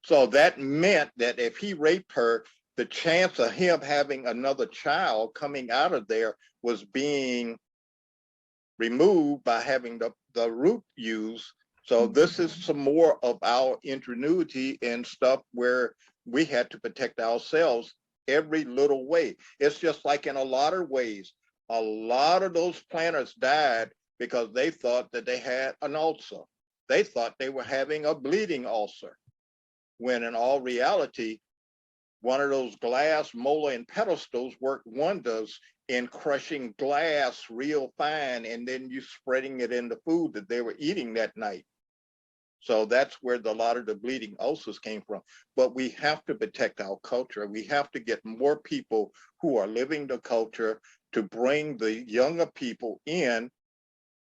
So that meant that if he raped her, the chance of him having another child coming out of there was being removed by having the root used. So this is some more of our ingenuity and stuff where we had to protect ourselves every little way. It's just like in a lot of ways, a lot of those planters died because they thought that they had an ulcer. They thought they were having a bleeding ulcer, when in all reality, one of those glass molar and pedestals worked wonders in crushing glass real fine, and then you spreading it in the food that they were eating that night. So that's where a lot of the bleeding ulcers came from. But we have to protect our culture. We have to get more people who are living the culture to bring the younger people in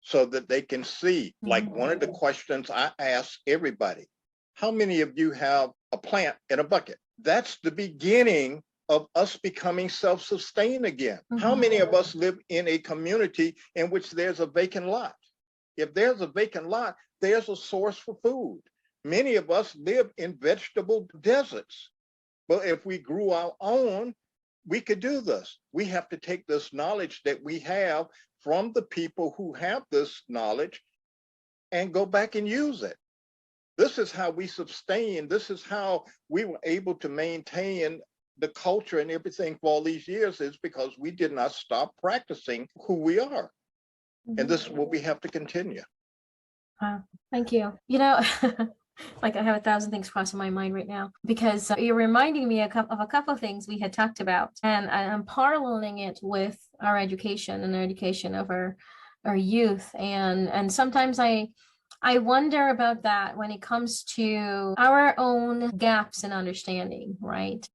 so that they can see. Like one of the questions I ask everybody, how many of you have a plant in a bucket? That's the beginning of us becoming self-sustained again. How many of us live in a community in which there's a vacant lot? If there's a vacant lot, there's a source for food. Many of us live in vegetable deserts. But if we grew our own, we could do this. We have to take this knowledge that we have from the people who have this knowledge and go back and use it. This is how we sustain. This is how we were able to maintain the culture and everything for all these years, is because we did not stop practicing who we are. And this is what we have to continue. Thank you. You know, like I have 1,000 things crossing my mind right now, because you're reminding me of a couple of things we had talked about, and I'm paralleling it with our education and the education of our youth. And sometimes I wonder about that when it comes to our own gaps in understanding, right?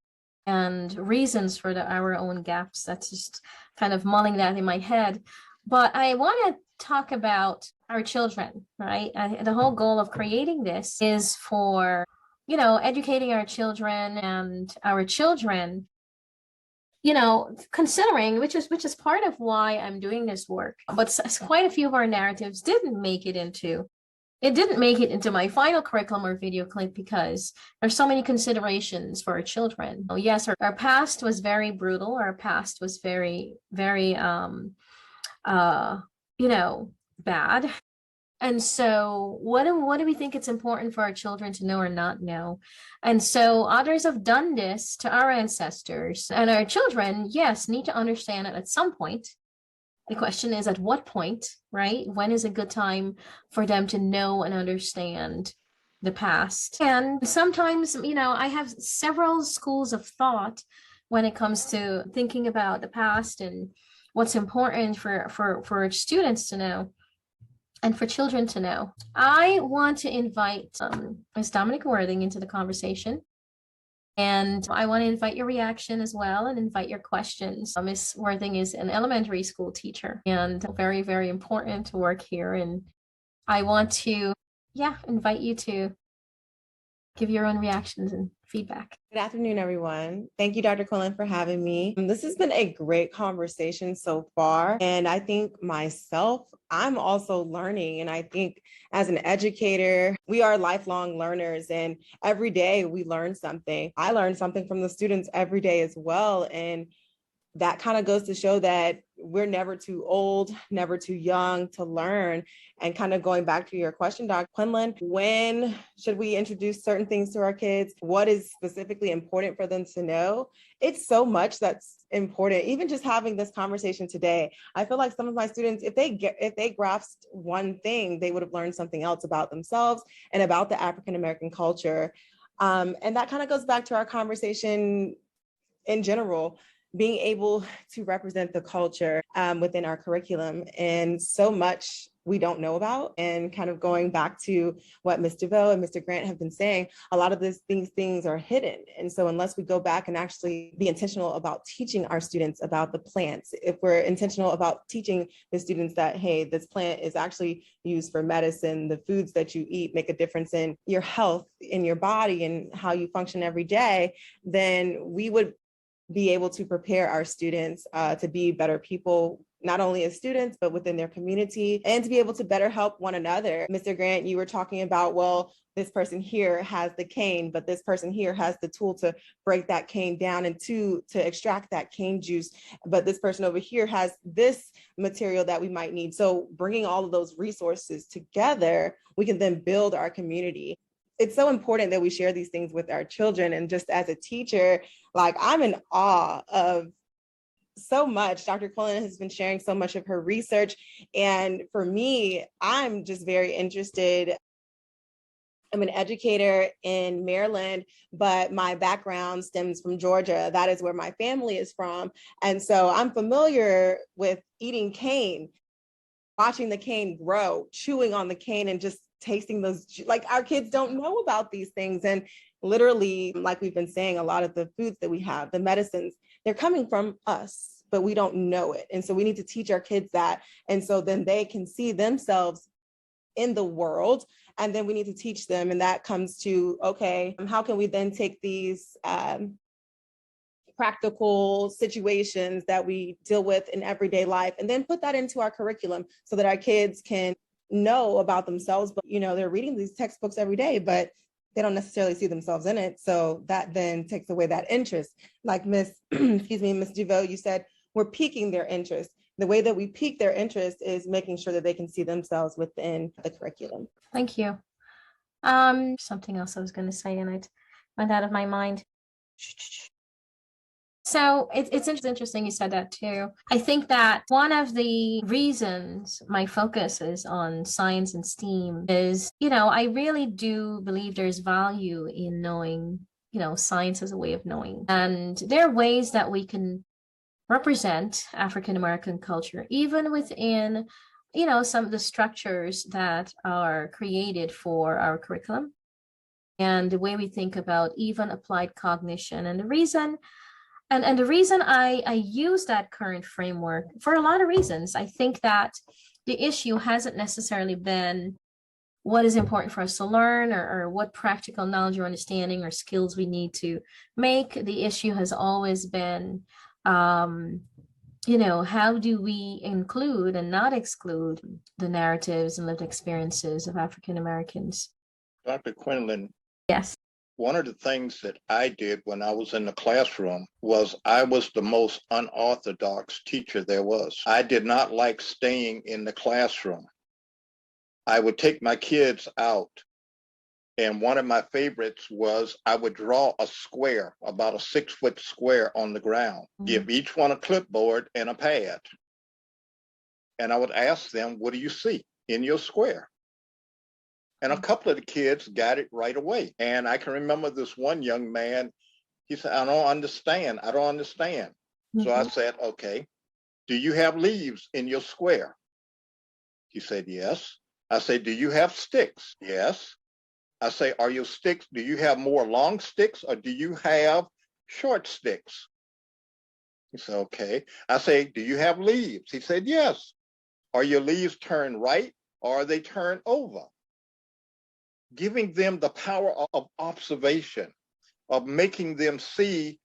And reasons for our own gaps. That's just kind of mulling that in my head. But I want to talk about our children, right? The whole goal of creating this is for, educating our children, and our children, considering, which is part of why I'm doing this work. But quite a few of our narratives didn't make it into my final curriculum or video clip, because there's so many considerations for our children. Oh, yes, our past was very brutal. Our past was very, very, bad. And so what do we think it's important for our children to know or not know? And so others have done this to our ancestors, and our children, yes, need to understand it at some point. The question is, at what point, right? When is a good time for them to know and understand the past? And sometimes, I have several schools of thought when it comes to thinking about the past and what's important for students to know. and for children to know. I want to invite Ms. Dominique Werthing into the conversation. And I want to invite your reaction as well and invite your questions. Ms. Werthing is an elementary school teacher and very, very important work here. And I want to, invite you to give your own reactions and feedback. Good afternoon, everyone. Thank you, Dr. Quinlan, for having me. This has been a great conversation so far. And I think myself, I'm also learning. And I think as an educator, we are lifelong learners. And every day we learn something. I learn something from the students every day as well. And that kind of goes to show that we're never too old, never too young to learn. And kind of going back to your question, Dr. Quinlan, when should we introduce certain things to our kids? What is specifically important for them to know? It's so much that's important. Even just having this conversation today, I feel like some of my students, if they grasped one thing, they would have learned something else about themselves and about the African American culture. And that kind of goes back to our conversation in general, being able to represent the culture within our curriculum, and so much we don't know about. And kind of going back to what Ms. DeVoe and Mr. Grant have been saying, a lot of these things are hidden. And so unless we go back and actually be intentional about teaching our students about the plants, if we're intentional about teaching the students that, hey, this plant is actually used for medicine, the foods that you eat make a difference in your health, in your body, and how you function every day, then we would be able to prepare our students to be better people, not only as students, but within their community, and to be able to better help one another. Mr. Grant, you were talking about, well, this person here has the cane, but this person here has the tool to break that cane down and to extract that cane juice. But this person over here has this material that we might need. So bringing all of those resources together, we can then build our community. It's so important that we share these things with our children. And just as a teacher, like, I'm in awe of so much. Dr. Quinlan has been sharing so much of her research. And for me, I'm just very interested. I'm an educator in Maryland, but my background stems from Georgia. That is where my family is from. And so I'm familiar with eating cane, watching the cane grow, chewing on the cane, and just tasting those. Like, our kids don't know about these things. And literally, like we've been saying, a lot of the foods that we have, the medicines, they're coming from us, but we don't know it. And so we need to teach our kids that. And so then they can see themselves in the world. And then we need to teach them. And that comes to, okay, how can we then take these practical situations that we deal with in everyday life and then put that into our curriculum so that our kids can know about themselves? But, they're reading these textbooks every day, but they don't necessarily see themselves in it. So that then takes away that interest. Like Ms. DeVoe, you said, we're piquing their interest. The way that we pique their interest is making sure that they can see themselves within the curriculum. Thank you. Something else I was going to say, and it went out of my mind. So it's interesting you said that too. I think that one of the reasons my focus is on science and STEAM is, I really do believe there's value in knowing, science as a way of knowing. And there are ways that we can represent African American culture, even within, some of the structures that are created for our curriculum and the way we think about even applied cognition. And the reason I use that current framework for a lot of reasons. I think that the issue hasn't necessarily been what is important for us to learn or what practical knowledge or understanding or skills we need to make. The issue has always been, how do we include and not exclude the narratives and lived experiences of African Americans? Dr. Quinlan. Yes. One of the things that I did when I was in the classroom was I was the most unorthodox teacher there was. I did not like staying in the classroom. I would take my kids out, and one of my favorites was I would draw a square, about a 6-foot square on the ground, give each one a clipboard and a pad. And I would ask them, what do you see in your square? And a couple of the kids got it right away. And I can remember this one young man, he said, I don't understand. So I said, okay, do you have leaves in your square? He said, yes. I say, do you have sticks? Yes. I say, are your sticks, do you have more long sticks or do you have short sticks? He said, okay. I say, do you have leaves? He said, yes. Are your leaves turned right or are they turned over? Giving them the power of observation, of making them see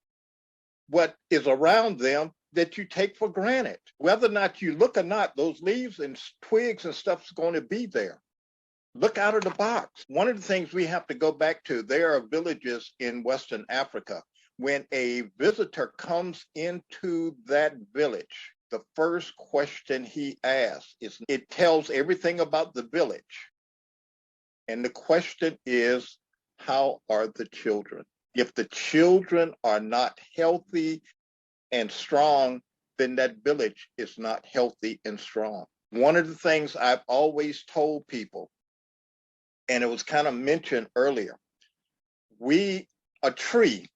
what is around them that you take for granted. Whether or not you look or not, those leaves and twigs and stuff is going to be there. Look out of the box. One of the things we have to go back to, there are villages in Western Africa. When a visitor comes into that village, the first question he asks is, it tells everything about the village. And the question is, how are the children? If the children are not healthy and strong, then that village is not healthy and strong. One of the things I've always told people, and it was kind of mentioned earlier, a tree,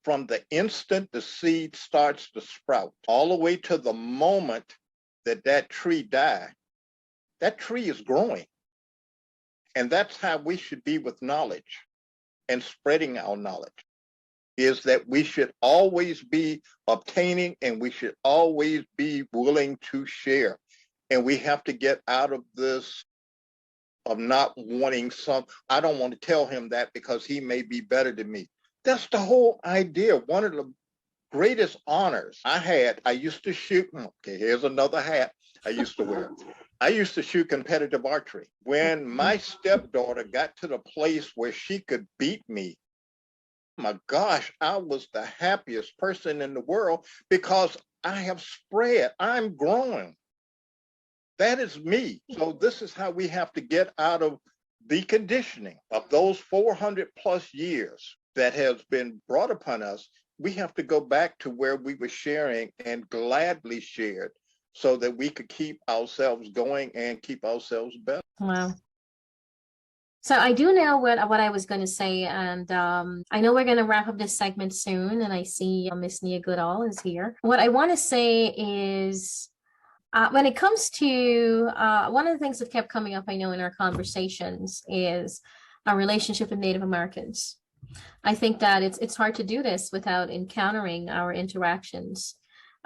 from the instant the seed starts to sprout, all the way to the moment that tree dies, that tree is growing. And that's how we should be with knowledge and spreading our knowledge, is that we should always be obtaining and we should always be willing to share. And we have to get out of this of not wanting I don't want to tell him that because he may be better than me. That's the whole idea. One of the greatest honors I had, I used to shoot, okay, here's another hat I used to wear. I used to shoot competitive archery. When my stepdaughter got to the place where she could beat me, my gosh, I was the happiest person in the world because I have spread, I'm growing. That is me. So this is how we have to get out of the conditioning of those 400 plus years that has been brought upon us. We have to go back to where we were sharing and gladly shared so that we could keep ourselves going and keep ourselves better. Wow. So I do know what I was going to say, and I know we're going to wrap up this segment soon, and I see Miss Nia Goodall is here. What I want to say is, when it comes to one of the things that kept coming up, I know, in our conversations is our relationship with Native Americans. I think that it's hard to do this without encountering our interactions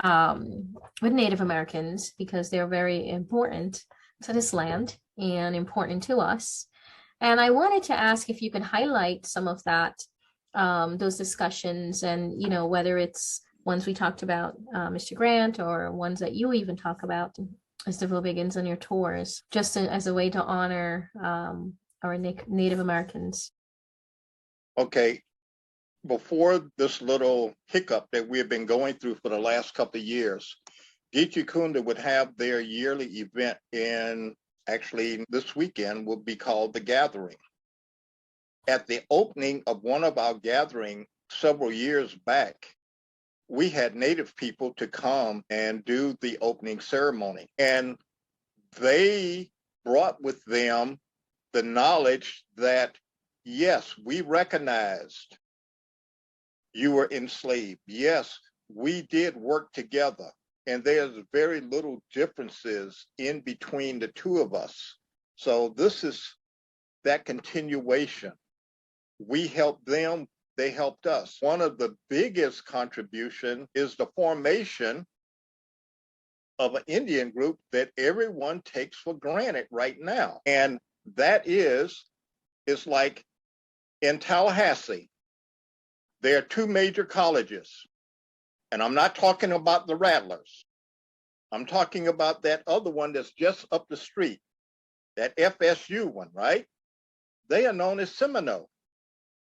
with Native Americans, because they're very important to this land and important to us. And I wanted to ask if you could highlight some of that, those discussions, and, you know, whether it's ones we talked about, Mr. Grant, or ones that you even talk about as DeVoe Biggins on your tours, just as a way to honor our Native Americans. Okay, before this little hiccup that we've been going through for the last couple of years, Geechee Kunda would have their yearly event actually this weekend will be called The Gathering. At the opening of one of our gatherings several years back, we had Native people to come and do the opening ceremony. And they brought with them the knowledge that, yes, we recognized you were enslaved. Yes, we did work together. And there's very little differences in between the two of us. So this is that continuation. We helped them, they helped us. One of the biggest contribution is the formation of an Indian group that everyone takes for granted right now. And that is like in Tallahassee, there are two major colleges. And I'm not talking about the Rattlers. I'm talking about that other one that's just up the street, that FSU one, right? They are known as Seminole.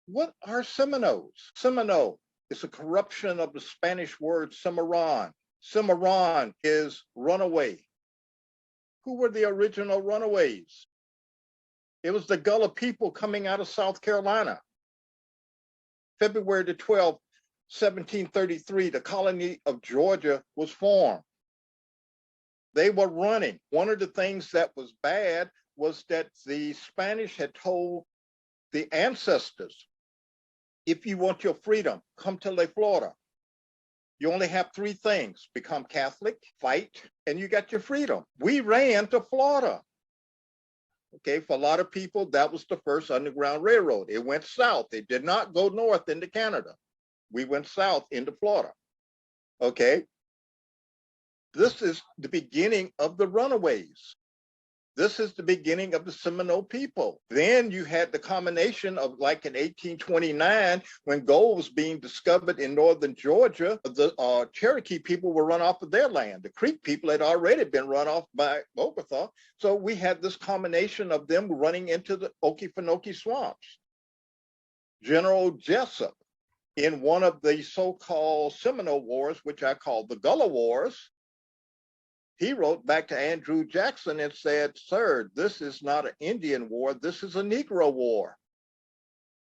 What are Seminoles? Seminole is a corruption of the Spanish word cimarron. Cimarron is runaway. Who were the original runaways? It was the Gullah people coming out of South Carolina. February the 12th, 1733, the colony of Georgia was formed. They were running. One of the things that was bad was that the Spanish had told the ancestors, if you want your freedom, come to Florida. You only have three things: become Catholic, fight, and you got your freedom. We ran to Florida. Okay, for a lot of people, that was the first Underground Railroad. It went south. It did not go north into Canada. We went south into Florida. Okay, this is the beginning of the runaways. This is the beginning of the Seminole people. Then you had the combination of, like in 1829, when gold was being discovered in northern Georgia, the Cherokee people were run off of their land. The Creek people had already been run off by Oglethorpe. So we had this combination of them running into the Okefenokee swamps. General Jessup, in one of the so-called Seminole Wars, which I call the Gullah Wars, he wrote back to Andrew Jackson and said, "Sir, this is not an Indian war, this is a Negro war."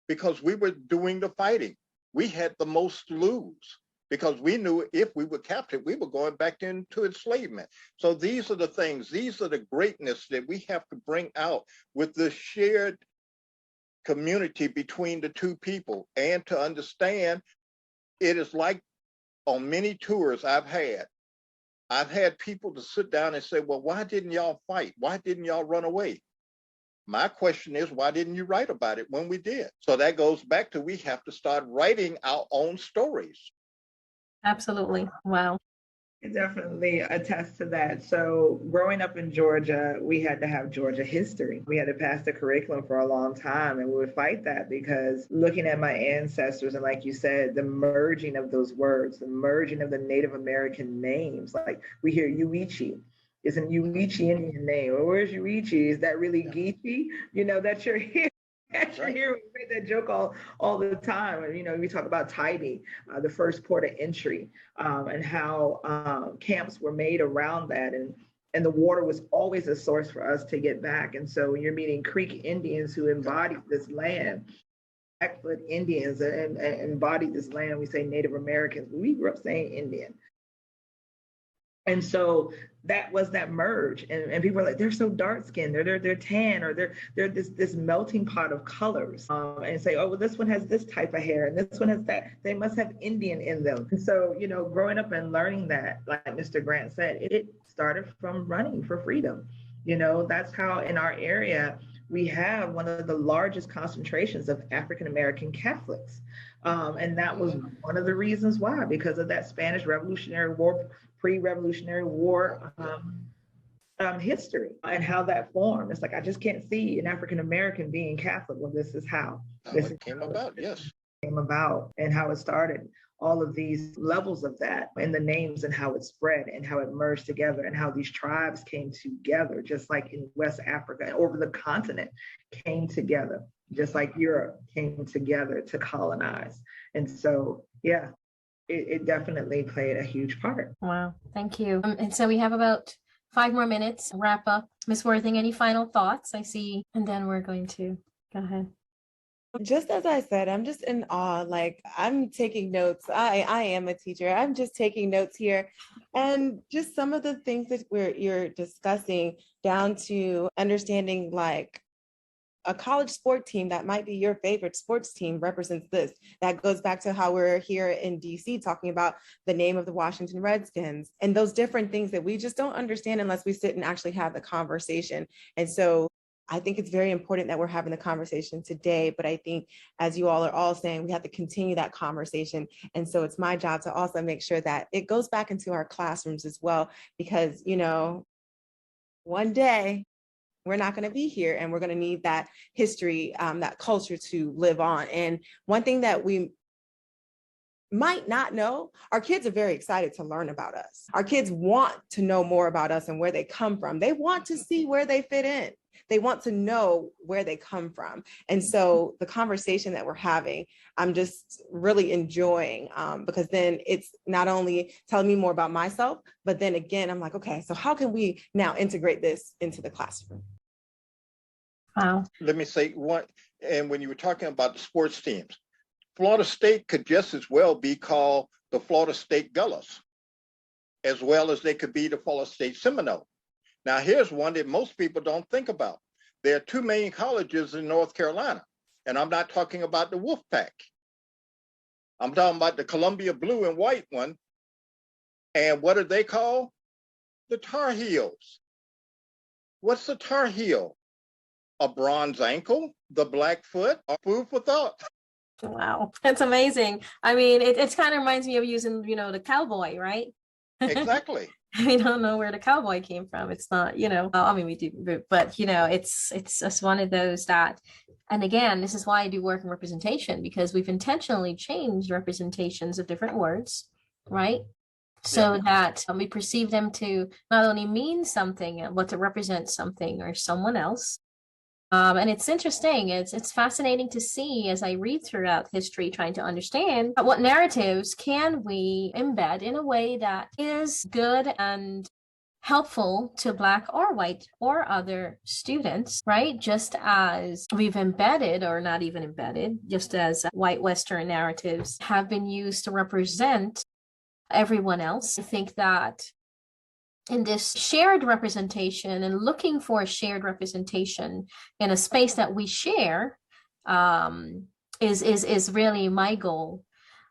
Because we were doing the fighting. We had the most to lose because we knew if we were captured, we were going back into enslavement. So these are the things, these are the greatness that we have to bring out with this shared community between the two people, and to understand it is like on many tours I've had people to sit down and say, well, why didn't y'all fight? Why didn't y'all run away? My question is, why didn't you write about it when we did? So that goes back to, we have to start writing our own stories. Absolutely. Wow. I definitely attest to that. So growing up in Georgia, we had to have Georgia history. We had to pass the curriculum for a long time, and we would fight that because looking at my ancestors, and like you said, the merging of those words, the merging of the Native American names, like we hear Geechee. It's an Geechee Indian name. Well, where's Geechee? Is that really Geechee? You know, that's your here. Right. Here we make that joke all the time. And, you know, we talk about Tybee, the first port of entry, and how camps were made around that. And the water was always a source for us to get back. And so when you're meeting Creek Indians who embodied this land, Blackfoot Indians and embodied this land, we say Native Americans. We grew up saying Indian. And so that was that merge, and people are like, they're so dark skinned, they're tan, or they're this melting pot of colors, and say, oh, well, this one has this type of hair, and this one has that. They must have Indian in them. And so, you know, growing up and learning that, like Mr. Grant said, it started from running for freedom. You know, that's how in our area we have one of the largest concentrations of African American Catholics, and that was one of the reasons why, because of that Spanish Revolutionary War, pre-Revolutionary War history and how that formed. It's like, I just can't see an African American being Catholic. Well, this is how this came about. Yes, came about, and how it started. All of these levels of that, and the names, and how it spread, and how it merged together, and how these tribes came together, just like in West Africa and over the continent came together, just like Europe came together to colonize. And so, yeah, it definitely played a huge part. Wow, thank you. And so we have about 5 more minutes to wrap up. Ms. Werthing, any final thoughts? I see, and then we're going to go ahead. Just as I said, I'm just in awe. Like, I'm taking notes. I am a teacher. I'm just taking notes here. And just some of the things that you're discussing, down to understanding, like, a college sport team that might be your favorite sports team represents this. That goes back to how we're here in DC talking about the name of the Washington Redskins, and those different things that we just don't understand unless we sit and actually have the conversation. And so I think it's very important that we're having the conversation today, but I think, as you all are all saying, we have to continue that conversation. And so it's my job to also make sure that it goes back into our classrooms as well, because, you know, one day we're not going to be here, and we're going to need that history, that culture to live on. And one thing that we might not know, our kids are very excited to learn about us. Our kids want to know more about us and where they come from. They want to see where they fit in. They want to know where they come from. And so the conversation that we're having, I'm just really enjoying, because then it's not only telling me more about myself, but then again, I'm like, okay, so how can we now integrate this into the classroom? Wow. Let me say one, and when you were talking about the sports teams, Florida State could just as well be called the Florida State Gullahs, as well as they could be the Florida State Seminole. Now, here's one that most people don't think about. There are 2 main colleges in North Carolina, and I'm not talking about the Wolfpack. I'm talking about the Columbia Blue and White one. And what are they called? The Tar Heels. What's the Tar Heel? a bronze ankle, the black foot, are food for thought. Wow, that's amazing. I mean, it kind of reminds me of using, the cowboy, right? Exactly. We don't know where the cowboy came from. It's not, I mean, we do, but it's just one of those that, and again, this is why I do work in representation, because we've intentionally changed representations of different words, right? So that we perceive them to not only mean something, but to represent something or someone else. And it's interesting. It's fascinating to see as I read throughout history, trying to understand what narratives can we embed in a way that is good and helpful to Black or white or other students, right? Just as we've embedded, or not even embedded, just as white Western narratives have been used to represent everyone else. I think that in this shared representation and looking for a shared representation in a space that we share is really my goal.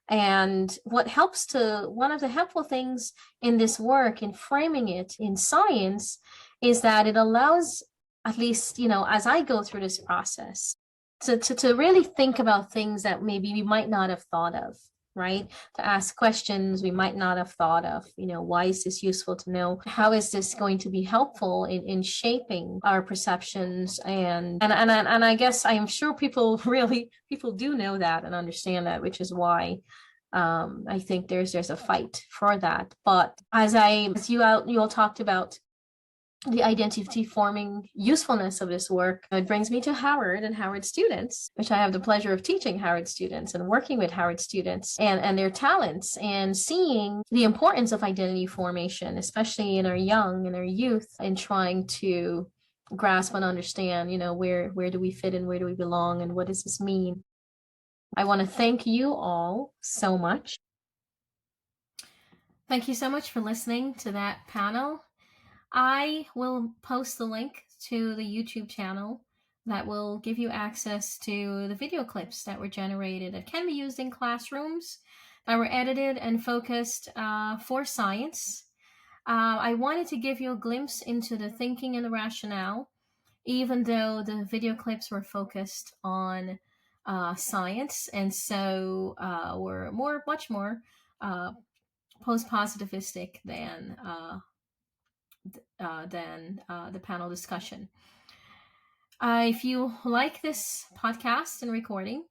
And one of the helpful things in this work, in framing it in science, is that it allows, at least, as I go through this process, to really think about things that maybe we might not have thought of, right? To ask questions we might not have thought of. Why is this useful to know? How is this going to be helpful in shaping our perceptions? And I guess I'm sure people do know that and understand that, which is why I think there's a fight for that. But as you all talked about the identity forming usefulness of this work, it brings me to Howard and Howard students, which I have the pleasure of teaching Howard students and working with Howard students and their talents, and seeing the importance of identity formation, especially in our young and our youth, in trying to grasp and understand, where do we fit and where do we belong and what does this mean? I want to thank you all so much. Thank you so much for listening to that panel. I will post the link to the YouTube channel that will give you access to the video clips that were generated that can be used in classrooms, that were edited and focused for science. I wanted to give you a glimpse into the thinking and the rationale, even though the video clips were focused on science, and so were much more post-positivistic than the panel discussion. If you like this podcast and recording,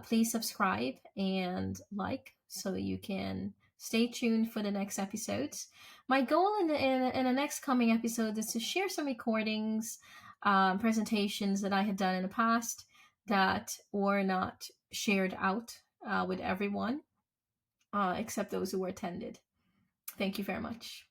please subscribe and like so that you can stay tuned for the next episodes. My goal in the next coming episodes is to share some recordings, presentations that I had done in the past that were not shared out with everyone, except those who were attended. Thank you very much.